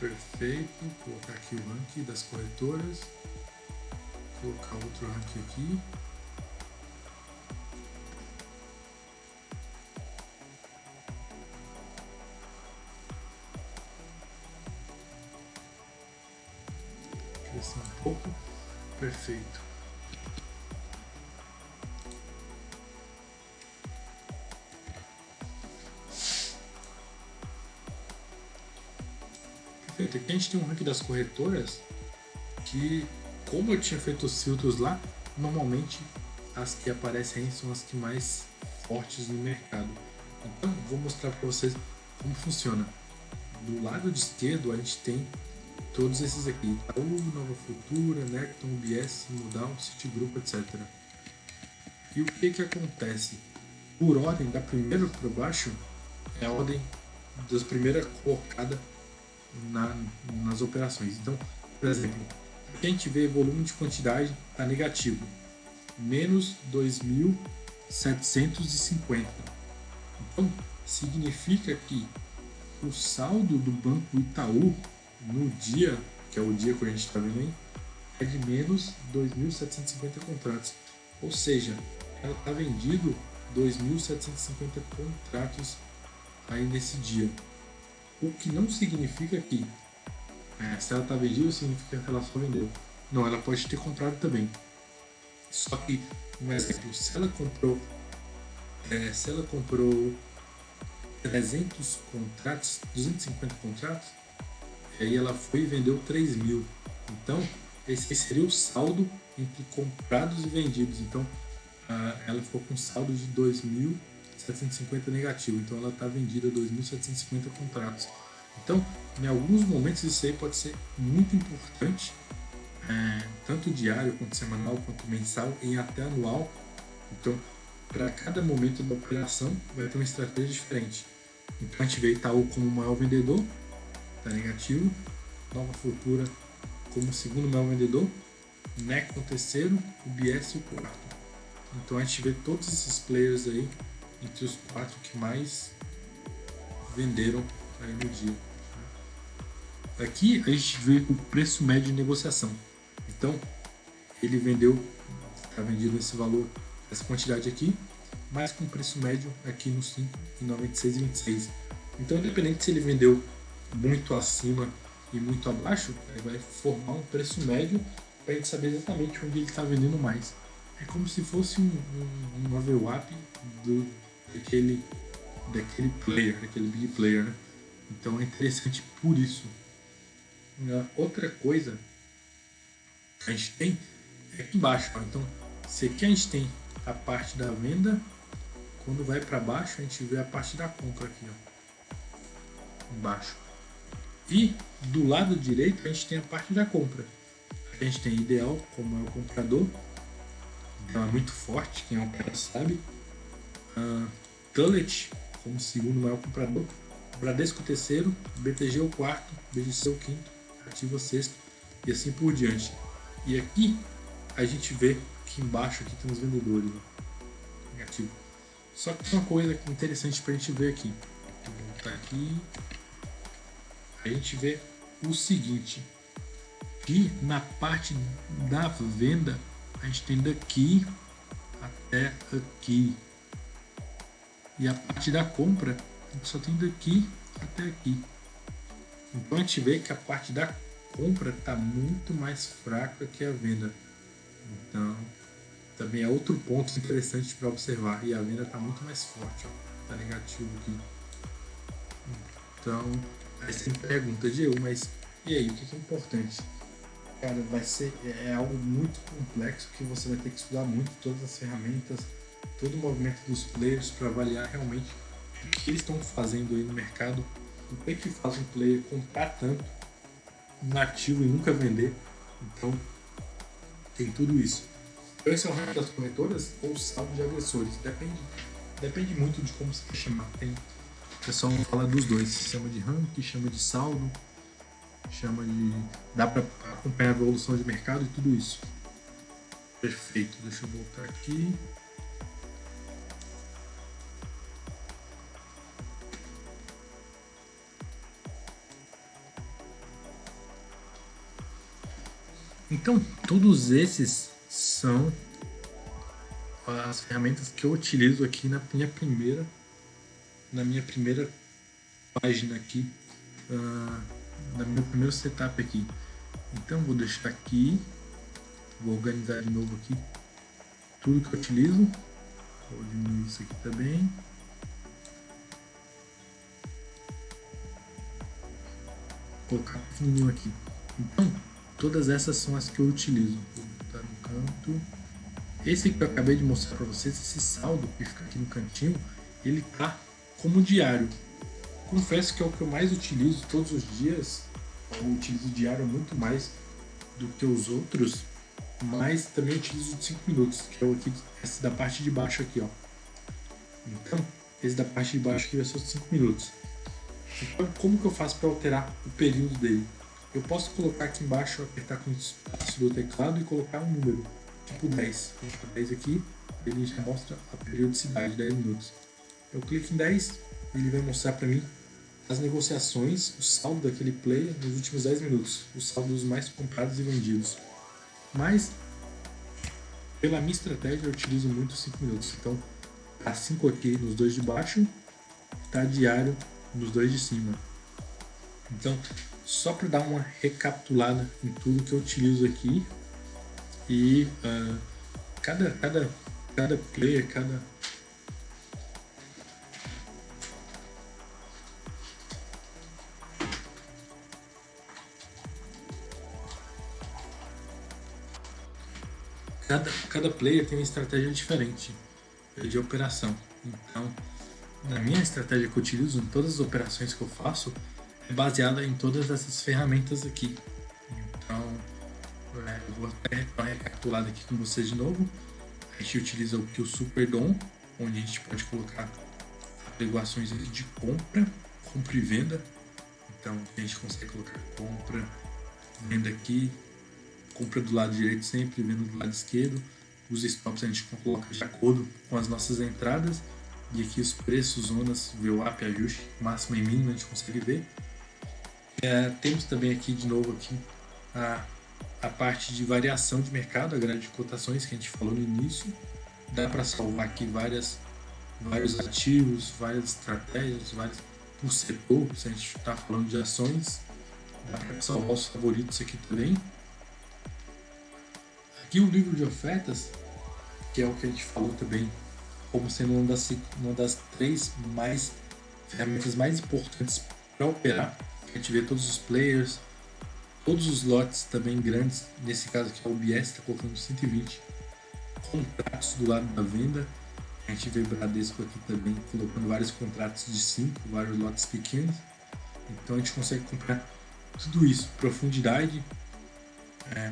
Perfeito. Vou colocar aqui o ranking das corretoras. Vou colocar outro ranking aqui. Crescer um pouco. Perfeito. Perfeito. Aqui a gente tem um ranking das corretoras que, como eu tinha feito os filtros lá, normalmente as que aparecem aí são as que mais fortes no mercado. Então vou mostrar para vocês como funciona. Do lado de esquerdo a gente tem todos esses aqui: Itaú, Nova Futura, Necton, UBS, Modal, Citigroup, etc. E o que acontece? Por ordem, da primeira para baixo, é a ordem das primeiras colocadas nas operações. Então, por exemplo, aqui a gente vê volume de quantidade está negativo, menos 2.750. Então, significa que o saldo do Banco Itaú no dia, que é o dia que a gente está vendo aí, é de menos 2.750 contratos. Ou seja, ela está vendido 2.750 contratos aí nesse dia. O que não significa que se ela está vendida, significa que ela só vendeu. Não, ela pode ter comprado também. Só que, um exemplo, se ela comprou 300 contratos, 250 contratos, aí ela foi e vendeu 3.000. Então, esse seria o saldo entre comprados e vendidos. Então, ela ficou com saldo de 2.750 negativo. Então, ela está vendida 2.750 contratos. Então, em alguns momentos, isso aí pode ser muito importante, tanto diário, quanto semanal, quanto mensal e até anual. Então, para cada momento da operação, vai ter uma estratégia diferente. Então, a gente vê Itaú como o maior vendedor, está negativo. Nova Futura como o segundo maior vendedor. Necton terceiro, UBS o quarto. Então, a gente vê todos esses players aí entre os 4 que mais venderam aí no dia. Aqui a gente vê o preço médio de negociação. Então, ele vendeu, está vendido esse valor, essa quantidade aqui, mas com preço médio aqui no 5,96,26. Então, independente se ele vendeu muito acima e muito abaixo, ele vai formar um preço médio para a gente saber exatamente onde ele está vendendo mais. É como se fosse um VWAP daquele player, daquele big player, né? Então é interessante por isso. Outra coisa que a gente tem é aqui embaixo. Então, se aqui a gente tem a parte da venda, quando vai para baixo a gente vê a parte da compra aqui, ó, embaixo. E do lado direito a gente tem a parte da compra. Aqui a gente tem Ideal como é o comprador, então é muito forte, quem opera sabe. Tullet como segundo maior comprador, Bradesco o terceiro, BTG o quarto, BGC o quinto, Ativa o sexto e assim por diante. E aqui a gente vê que embaixo aqui tem os vendedores, né? Negativo. Só que tem uma coisa interessante para a gente ver aqui. Vou voltar aqui. A gente vê o seguinte, que na parte da venda a gente tem daqui até aqui, e a parte da compra a gente só tem daqui até aqui. Então a gente vê que a parte da compra está muito mais fraca que a venda. Então também é outro ponto interessante para observar. E a venda está muito mais forte, está negativo aqui. Então, aí você me pergunta, Diego, mas e aí, o que é importante? Cara, é algo muito complexo que você vai ter que estudar muito todas as ferramentas, todo o movimento dos players para avaliar realmente o que eles estão fazendo aí no mercado, o que é que faz um player comprar tanto um ativo e nunca vender. Então, tem tudo isso. Então, esse é o ranking das corretoras ou saldo de agressores. Depende muito de como você quer chamar. O pessoal fala dos dois. Chama de ranking, chama de saldo, chama de... Dá para acompanhar a evolução de mercado e tudo isso. Perfeito. Deixa eu voltar aqui. Então, todos esses são as ferramentas que eu utilizo aqui na minha primeira página aqui, no meu primeiro setup aqui. Então, vou deixar aqui, vou organizar de novo aqui tudo que eu utilizo. Vou diminuir isso aqui também. Vou colocar pequenininho aqui. Então, todas essas são as que eu utilizo. Vou botar no canto. Esse que eu acabei de mostrar para vocês, esse saldo que fica aqui no cantinho, ele tá como diário. Confesso que é o que eu mais utilizo todos os dias. Eu utilizo diário muito mais do que os outros, mas também utilizo de 5 minutos, que é o aqui, esse da parte de baixo aqui, ó. Então, esse da parte de baixo aqui vai ser os 5 minutos. Então, como que eu faço para alterar o período dele? Eu posso colocar aqui embaixo, apertar com o espaço do teclado e colocar um número, tipo 10. Vou colocar 10 aqui, ele já mostra a periodicidade, 10 minutos. Eu clico em 10, ele vai mostrar para mim as negociações, o saldo daquele player nos últimos 10 minutos, os saldos mais comprados e vendidos. Mas, pela minha estratégia, eu utilizo muito 5 minutos. Então, tá 5 aqui nos dois de baixo, tá diário nos dois de cima. Então, só para dar uma recapitulada em tudo que eu utilizo aqui, e cada player, cada player tem uma estratégia diferente de operação. Então, na minha estratégia que eu utilizo, em todas as operações que eu faço, é baseada em todas essas ferramentas aqui. Então, eu vou até dar uma recapitulada aqui com vocês de novo. A gente utiliza o Super DOM, onde a gente pode colocar apregoações de compra e venda. Então, a gente consegue colocar compra, venda aqui, compra do lado direito sempre, venda do lado esquerdo. Os stops a gente coloca de acordo com as nossas entradas. E aqui os preços, zonas, VWAP, ajuste, máximo e mínimo a gente consegue ver. Temos também aqui, de novo, aqui, a parte de variação de mercado, a grade de cotações que a gente falou no início. Dá para salvar aqui vários ativos, várias estratégias, por setor, se a gente está falando de ações. Dá para salvar os favoritos aqui também. Aqui o livro de ofertas, que é o que a gente falou também, como sendo uma das 3 ferramentas mais importantes para operar. A gente vê todos os players, todos os lotes também grandes, nesse caso aqui a UBS está colocando 120 contratos do lado da venda. A gente vê Bradesco aqui também colocando vários contratos de 5, vários lotes pequenos. Então a gente consegue comprar tudo isso, profundidade.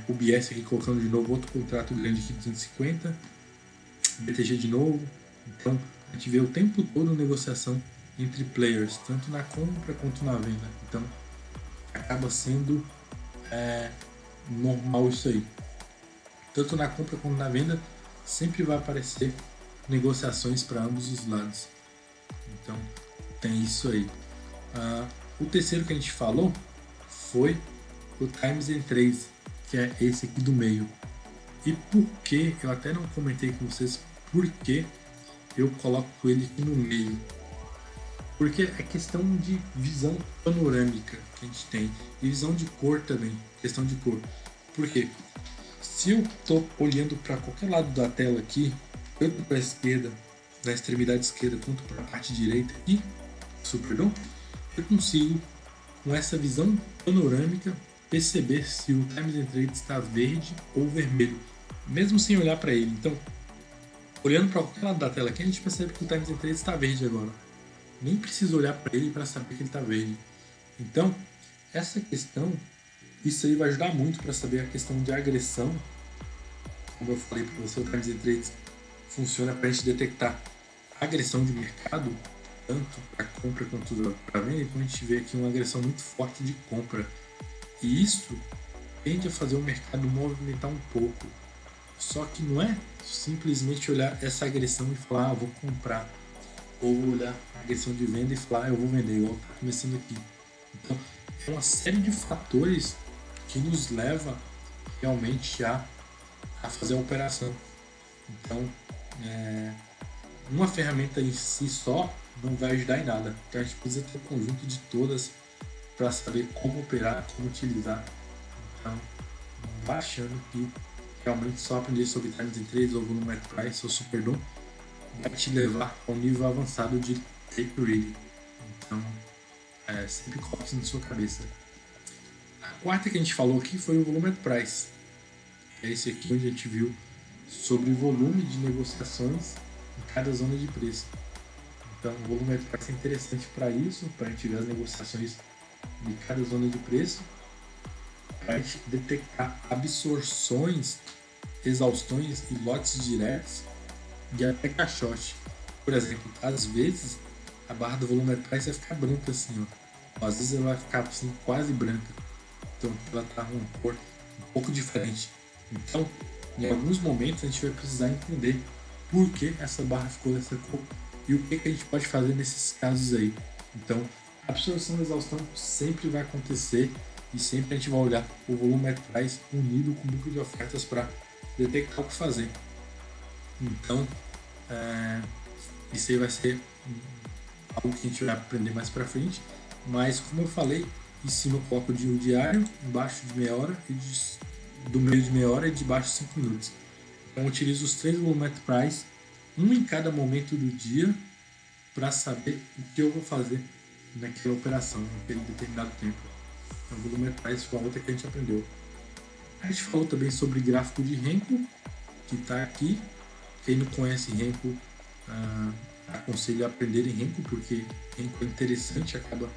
UBS aqui colocando de novo outro contrato grande aqui de 250, BTG de novo. Então a gente vê o tempo todo negociação entre players, tanto na compra quanto na venda. Então acaba sendo normal isso aí. Tanto na compra quanto na venda sempre vai aparecer negociações para ambos os lados. Então tem isso aí. O terceiro que a gente falou foi o Times and Trades, que é esse aqui do meio. E por que, eu até não comentei com vocês por que eu coloco ele aqui no meio. Porque é questão de visão panorâmica que a gente tem. E visão de cor também. Questão de cor. Por quê? Se eu estou olhando para qualquer lado da tela aqui, tanto para a esquerda, na extremidade esquerda, quanto para a parte direita aqui, Superdome, eu consigo, com essa visão panorâmica, perceber se o Times and Trade está verde ou vermelho, mesmo sem olhar para ele. Então, olhando para qualquer lado da tela aqui, a gente percebe que o Times and Trade está verde agora. Nem precisa olhar para ele para saber que ele está verde. Então, essa questão, isso aí vai ajudar muito para saber a questão de agressão. Como eu falei para você, o Times and Trade funciona para a gente detectar agressão de mercado, tanto para compra quanto para venda. Então a gente vê aqui uma agressão muito forte de compra. E isso tende a fazer o mercado movimentar um pouco. Só que não é simplesmente olhar essa agressão e falar, vou comprar. Ou olhar a agressão de venda e falar, eu vou vender, igual está começando aqui. Então, é uma série de fatores que nos leva realmente a fazer a operação. Então, uma ferramenta em si só não vai ajudar em nada. Então, a gente precisa ter um conjunto de todas para saber como operar, como utilizar. Então, não vá achando que realmente só aprender sobre Times and Trades ou Volume at Price ou Superdom vai te levar a um nível avançado de Tape Reading. Então, sempre coloque isso na sua cabeça. A quarta que a gente falou aqui foi o Volume at Price. É esse aqui onde a gente viu sobre o volume de negociações em cada zona de preço. Então, o volume at price é interessante para isso, para a gente ver as negociações de cada zona de preço, para a gente detectar absorções, exaustões e lotes diretos e até caixote. Por exemplo, às vezes a barra do volume at price vai ficar branca assim, ó. Às vezes ela vai ficar assim, quase branca. Então ela está com uma cor um pouco diferente. Então, em alguns momentos a gente vai precisar entender por que essa barra ficou dessa cor e o que a gente pode fazer nesses casos aí. Então, a absorção e exaustão sempre vai acontecer e sempre a gente vai olhar o volume at price unido com o book de ofertas para detectar o que fazer. Então, isso aí vai ser algo que a gente vai aprender mais para frente, mas como eu falei, em cima eu coloco o diário, embaixo de meia hora e do meio de meia hora e de baixo 5 minutos. Então eu utilizo os 3 volume at price, um em cada momento do dia, para saber o que eu vou fazer naquela operação, naquele determinado tempo. Então o volume at price foi a outra que a gente aprendeu. A gente falou também sobre gráfico de Renko, que está aqui. Quem não conhece Renko, aconselho a aprender em Renko, porque Renko é interessante, acaba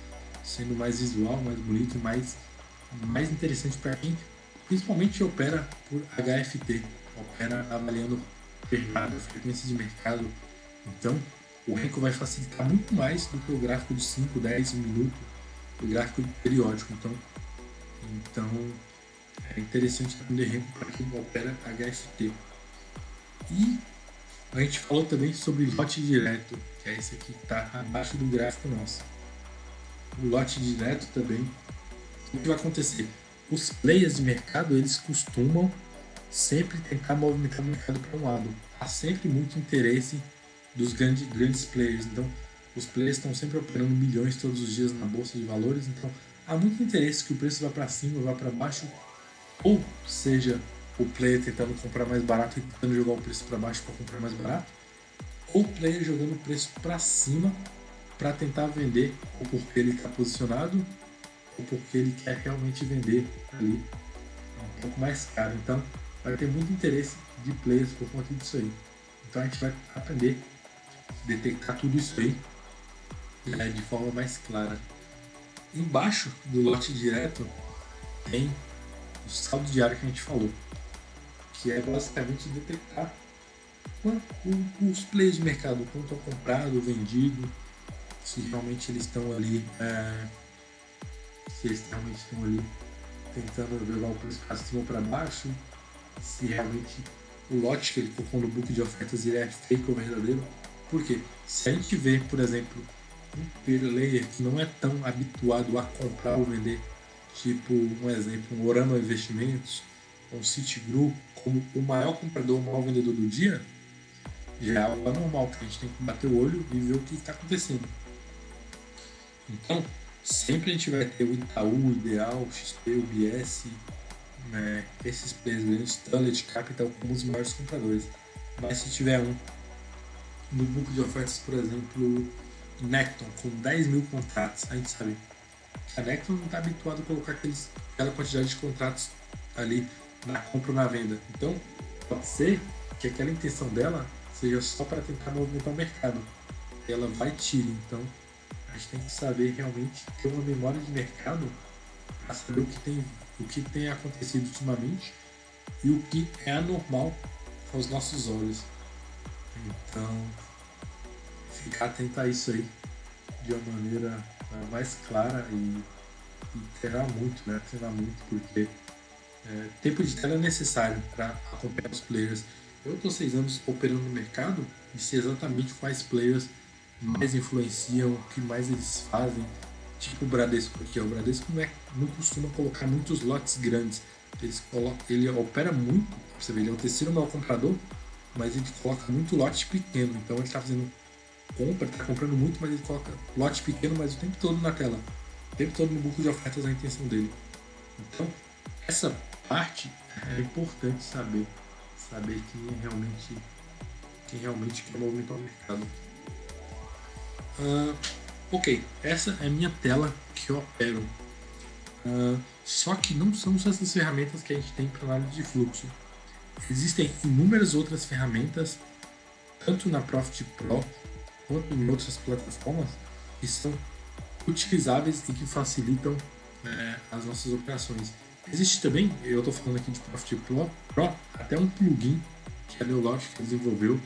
sendo mais visual, mais bonito e mais interessante para quem principalmente opera por HFT, opera avaliando mercado, frequência de mercado. Então, o Renko vai facilitar muito mais do que o gráfico de 5, 10 minutos, o gráfico periódico. Então é interessante aprender Renko para quem opera HFT. E a gente falou também sobre lote direto, que é esse aqui que está abaixo do gráfico nosso. O lote direto também, o que vai acontecer? Os players de mercado, eles costumam sempre tentar movimentar o mercado para um lado. Há sempre muito interesse dos grandes players. Então, os players estão sempre operando milhões todos os dias na bolsa de valores. Então, há muito interesse que o preço vá para cima, vá para baixo, ou seja, o player tentando comprar mais barato e tentando jogar o preço para baixo para comprar mais barato, ou o player jogando o preço para cima para tentar vender, ou porque ele está posicionado, ou porque ele quer realmente vender ali um pouco mais caro. Então, vai ter muito interesse de players por conta disso aí. Então, a gente vai aprender a detectar tudo isso aí de forma mais clara. Embaixo do lote direto tem o saldo diário que a gente falou, que é basicamente detectar os players de mercado, quanto é comprado, vendido, se realmente eles estão ali tentando jogar o preço para cima ou para baixo, se realmente o lote que ele colocou no book de ofertas ele é fake ou verdadeiro. Por quê? Se a gente vê, por exemplo, um player que não é tão habituado a comprar ou vender, tipo um exemplo, um Orano Investimentos, um Citigroup, como o maior comprador, o maior vendedor do dia, já é algo anormal, que a gente tem que bater o olho e ver o que está acontecendo. Então, sempre a gente vai ter o Itaú, o Ideal, o XP, o BS, esses players grandes, Tullet, Capital, como os maiores compradores. Mas se tiver um no book de ofertas, por exemplo, Necton com 10 mil contratos, a gente sabe que a Necton não está habituada a colocar aquela quantidade de contratos ali na compra ou na venda. Então, pode ser que aquela intenção dela seja só para tentar movimentar o mercado. Ela vai tirar. Então, a gente tem que saber realmente ter uma memória de mercado para saber o que tem acontecido ultimamente e o que é anormal aos nossos olhos. Então, ficar atento a isso aí de uma maneira mais clara e treinar muito, né? Treinar muito, porque tempo de tela é necessário para acompanhar os players. Eu estou 6 anos operando no mercado e sei exatamente quais players mais influenciam, o que mais eles fazem. Tipo o Bradesco aqui, o Bradesco não costuma colocar muitos lotes grandes. Ele opera muito, você vê, ele é o terceiro maior comprador, mas ele coloca muito lote pequeno. Então ele está fazendo compra, está comprando muito, mas ele coloca lote pequeno, mas o tempo todo na tela. O tempo todo no banco de ofertas a intenção dele. Então, essa parte é importante saber quem realmente quer movimentar o mercado. Ok, essa é a minha tela que eu opero. Só que não são só essas ferramentas que a gente tem para análise de fluxo. Existem inúmeras outras ferramentas, tanto na Profit Pro quanto em outras plataformas, que são utilizáveis e que facilitam as nossas operações. Existe também, eu estou falando aqui de Profit Pro, até um plugin que a Neologic desenvolveu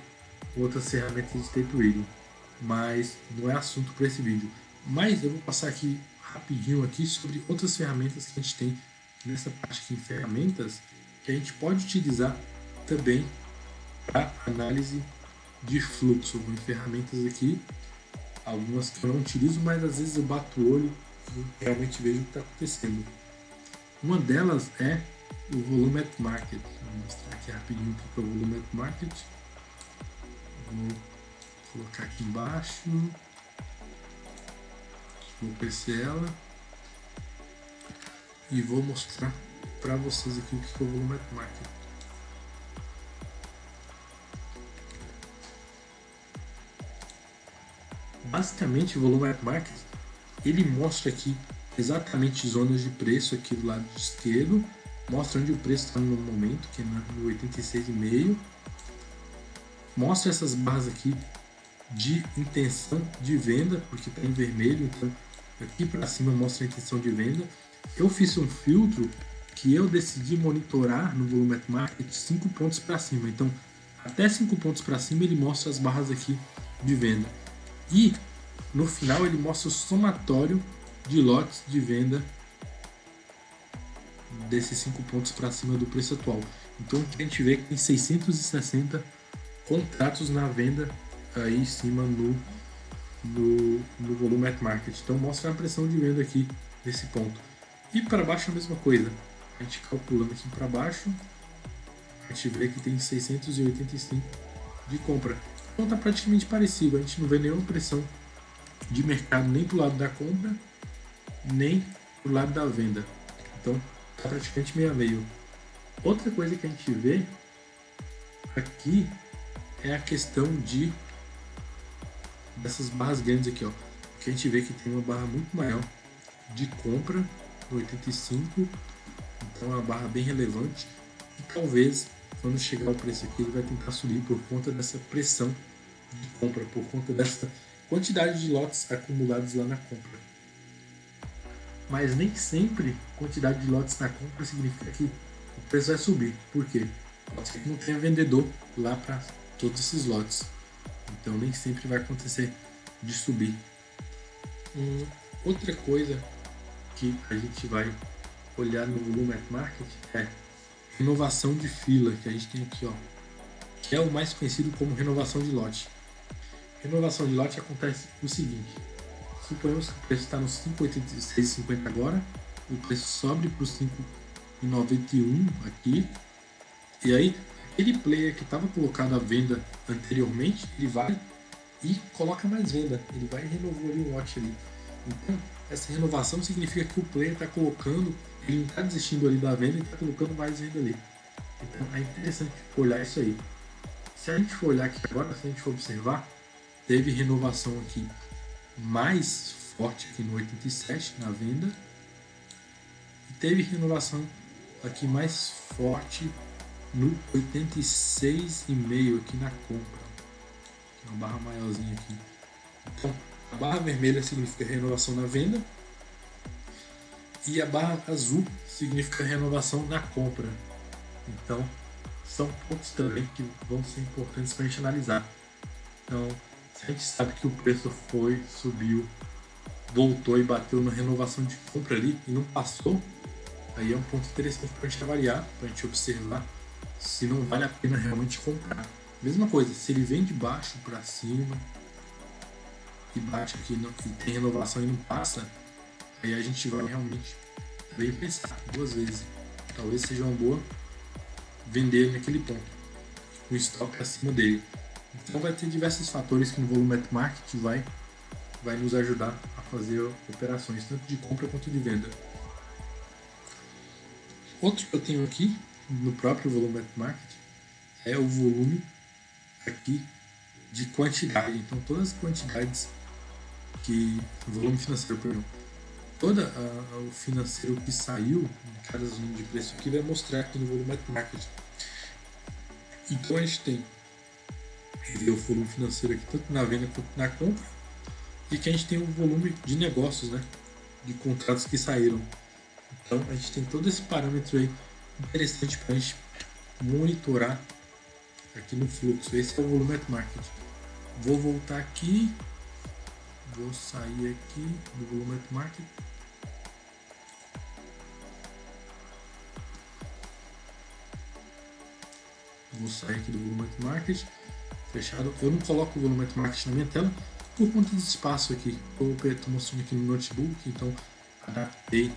com outras ferramentas de Tape Reading, mas não é assunto para esse vídeo. Mas eu vou passar aqui rapidinho aqui sobre outras ferramentas que a gente tem nessa parte aqui em ferramentas que a gente pode utilizar também para análise de fluxo. Em ferramentas aqui, algumas que eu não utilizo, mas às vezes eu bato o olho e realmente vejo o que está acontecendo. Uma delas é o Volume at Market. Vou mostrar aqui rapidinho o que é o Volume at Market. Vou colocar aqui embaixo. Vou crescer ela e vou mostrar para vocês aqui o que é o Volume at Market. Basicamente, o Volume at Market ele mostra aqui exatamente zonas de preço aqui do lado esquerdo, mostra onde o preço está no momento, que é no 86,5. Mostra essas barras aqui de intenção de venda, porque está em vermelho, então aqui para cima mostra a intenção de venda. Eu fiz um filtro que eu decidi monitorar no Volume at Market 5 pontos para cima, então até 5 pontos para cima ele mostra as barras aqui de venda. E no final ele mostra o somatório de lotes de venda desses 5 pontos para cima do preço atual. Então a gente vê que tem 660 contratos na venda aí em cima no Volume at Market. Então mostra a pressão de venda aqui nesse ponto. E para baixo a mesma coisa. A gente calculando aqui para baixo, a gente vê que tem 685 de compra. Então está praticamente parecido. A gente não vê nenhuma pressão de mercado nem para o lado da compra, nem para o lado da venda. Então está praticamente meio a meio. Outra coisa que a gente vê aqui é a questão dessas barras grandes aqui, ó. Que a gente vê que tem uma barra muito maior de compra no 85, então é uma barra bem relevante e talvez quando chegar o preço aqui ele vai tentar subir por conta dessa pressão de compra, por conta dessa quantidade de lotes acumulados lá na compra. Mas nem sempre quantidade de lotes na compra significa que o preço vai subir. Por quê? Pode ser que não tenha vendedor lá para todos esses lotes. Então nem sempre vai acontecer de subir. Outra coisa que a gente vai olhar no Volume at Market é renovação de fila, que a gente tem aqui, ó, que é o mais conhecido como renovação de lote. Renovação de lote acontece o seguinte: suponhamos que o preço está no 5,86,50 agora, o preço sobe para o 5,91 aqui, e aí aquele player que estava colocado à venda anteriormente, ele vai e coloca mais venda, ele vai e renovou ali um lote ali. Então essa renovação significa que o player está colocando, ele não está desistindo ali da venda, ele está colocando mais venda ali. Então é interessante olhar isso aí. Se a gente for olhar aqui agora, se a gente for observar, teve renovação aqui mais forte aqui no 87 na venda e teve renovação aqui mais forte no 86,5 aqui na compra, que é uma barra maiorzinha aqui. Então a barra vermelha significa renovação na venda e a barra azul significa renovação na compra. Então são pontos também que vão ser importantes para a gente analisar. Então, se a gente sabe que o preço subiu, voltou e bateu na renovação de compra ali e não passou, aí é um ponto interessante para a gente avaliar, para a gente observar se não vale a pena realmente comprar. Mesma coisa, se ele vem de baixo para cima e bate aqui e tem renovação e não passa, aí a gente vai realmente bem pensar duas vezes. Talvez seja uma boa vender naquele ponto, com o estoque acima dele. Então vai ter diversos fatores que no Volumetric Market vai nos ajudar a fazer operações, tanto de compra quanto de venda. Outro que eu tenho aqui, no próprio Volumetric Market, é o volume aqui de quantidade. Então todas as quantidades volume financeiro, perdão, todo o financeiro que saiu em cada zona de preço aqui vai mostrar aqui no Volumetric Market. Então a gente tem o volume financeiro aqui tanto na venda quanto na compra, e que a gente tem o volume de negócios, né, de contratos que saíram. Então a gente tem todo esse parâmetro aí interessante para a gente monitorar aqui no fluxo. Esse é o Volumetric Market. Vou voltar aqui, vou sair aqui do Volumetric Market. Vou sair aqui do Volumetric Market, fechado. Eu não coloco o Volumetric Market na minha tela por conta de espaço aqui. Eu estou mostrando aqui no notebook, então adaptei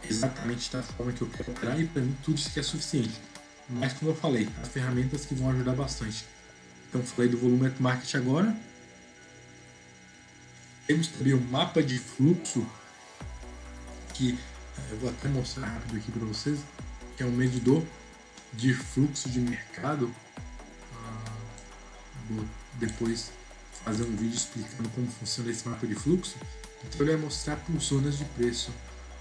exatamente da forma que eu quero operar e para mim tudo isso aqui é suficiente. Mas como eu falei, há ferramentas que vão ajudar bastante. Então falei do Volumetric Market agora. Temos também o mapa de fluxo, que eu vou até mostrar rápido aqui para vocês, que é um medidor de fluxo de mercado. Vou depois fazer um vídeo explicando como funciona esse mapa de fluxo. Então ele vai mostrar por zonas de preço,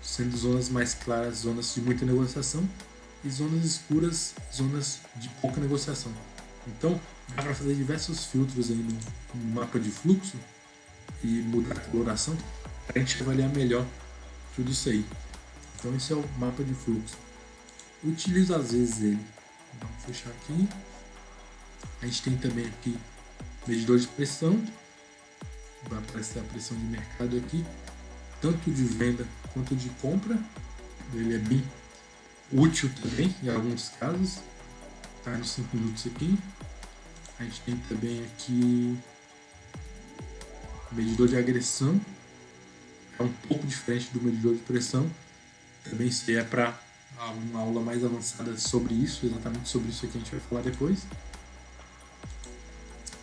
sendo zonas mais claras, zonas de muita negociação, e zonas escuras, zonas de pouca negociação. Então dá para fazer diversos filtros aí no mapa de fluxo e mudar a coloração para a gente avaliar melhor tudo isso aí. Então esse é o mapa de fluxo. Utilizo às vezes ele. Vamos fechar aqui. A gente tem também aqui medidor de pressão. Vai aparecer a pressão de mercado aqui, tanto de venda quanto de compra. Ele é bem útil também em alguns casos. Está nos 5 minutos aqui. A gente tem também aqui medidor de agressão. É um pouco diferente do medidor de pressão. Também se é para uma aula mais avançada sobre isso, exatamente sobre isso aqui a gente vai falar depois.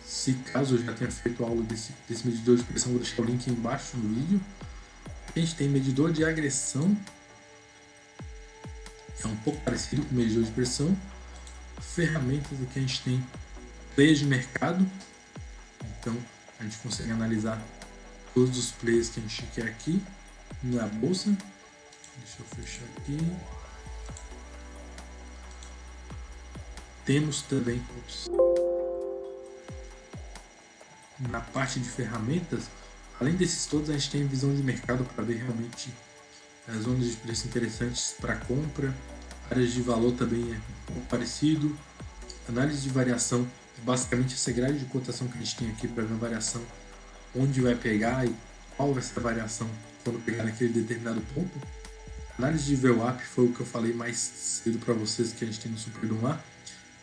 Se caso eu já tenha feito a aula desse medidor de pressão, vou deixar o link aí embaixo no vídeo. A gente tem medidor de agressão, é um pouco parecido com o medidor de pressão. Ferramentas aqui a gente tem players de mercado, então a gente consegue analisar todos os players que a gente quer aqui na bolsa. Deixa eu fechar aqui. Temos também na parte de ferramentas, além desses todos, a gente tem visão de mercado para ver realmente as zonas de preço interessantes para compra. Áreas de valor também é um pouco parecido. Análise de variação é basicamente essa grade de cotação que a gente tem aqui para ver a variação, onde vai pegar e qual vai ser a variação quando pegar naquele determinado ponto. Análise de VWAP foi o que eu falei mais cedo para vocês que a gente tem no Superdom lá.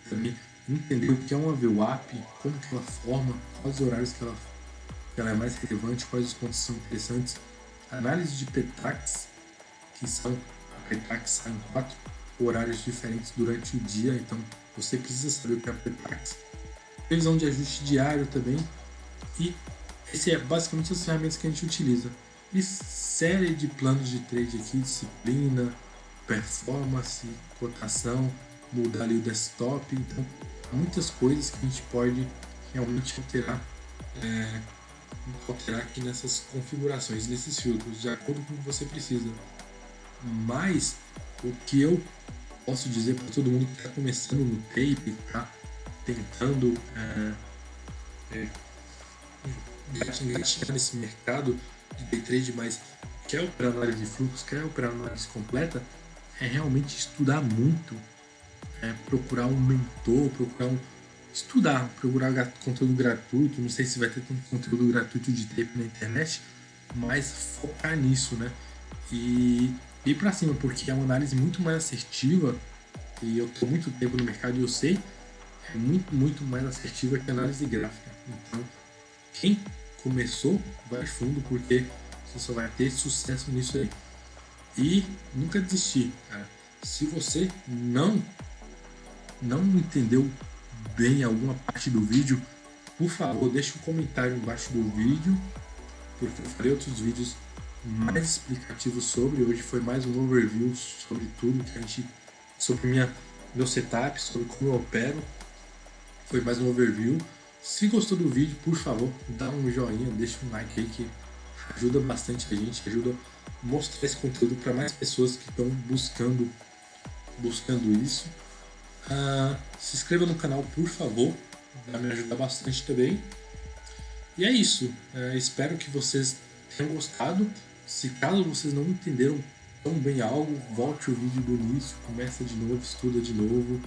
Também entender o que é uma VWAP, como que ela forma, quais horários que ela é mais relevante, quais os pontos são interessantes. Análise de PTAX, que são a PTAX sai em 4 horários diferentes durante o dia, então você precisa saber o que é a PTAX. Previsão de ajuste diário também, e esse é basicamente as ferramentas que a gente utiliza. E série de planos de trade aqui, disciplina, performance, cotação, mudar ali o desktop, então muitas coisas que a gente pode realmente alterar alterar aqui nessas configurações, nesses filtros, de acordo com o que você precisa. Mas o que eu posso dizer para todo mundo que está começando no tape, está tentando engatinhar nesse mercado de day trade, mas quer operar análise de fluxo, quer operar análise completa, é realmente estudar muito, procurar um mentor, procurar conteúdo gratuito. Não sei se vai ter tanto conteúdo gratuito de tape na internet, mas focar nisso, né? E ir para cima, porque é uma análise muito mais assertiva, e eu tô muito tempo no mercado e eu sei, é muito mais assertiva que a análise gráfica. Então, quem começou, vai fundo, porque você só vai ter sucesso nisso aí. E nunca desistir, cara. Se você não entendeu bem alguma parte do vídeo, por favor, deixe um comentário embaixo do vídeo, porque eu farei outros vídeos mais explicativos sobre. Hoje foi mais um overview sobre tudo que a gente, sobre meu setup, sobre como eu opero. Foi mais um overview. Se gostou do vídeo, por favor, dá um joinha, deixa um like aí que ajuda bastante a gente, ajuda a mostrar esse conteúdo para mais pessoas que estão buscando isso. Se inscreva no canal, por favor, vai me ajudar bastante também. E é isso, espero que vocês tenham gostado. Se caso vocês não entenderam tão bem algo, volte o vídeo do início, começa de novo, estuda de novo,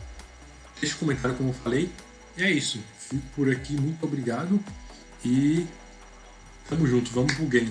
deixa um comentário como eu falei. E é isso, fico por aqui, muito obrigado e tamo junto, vamos pro game.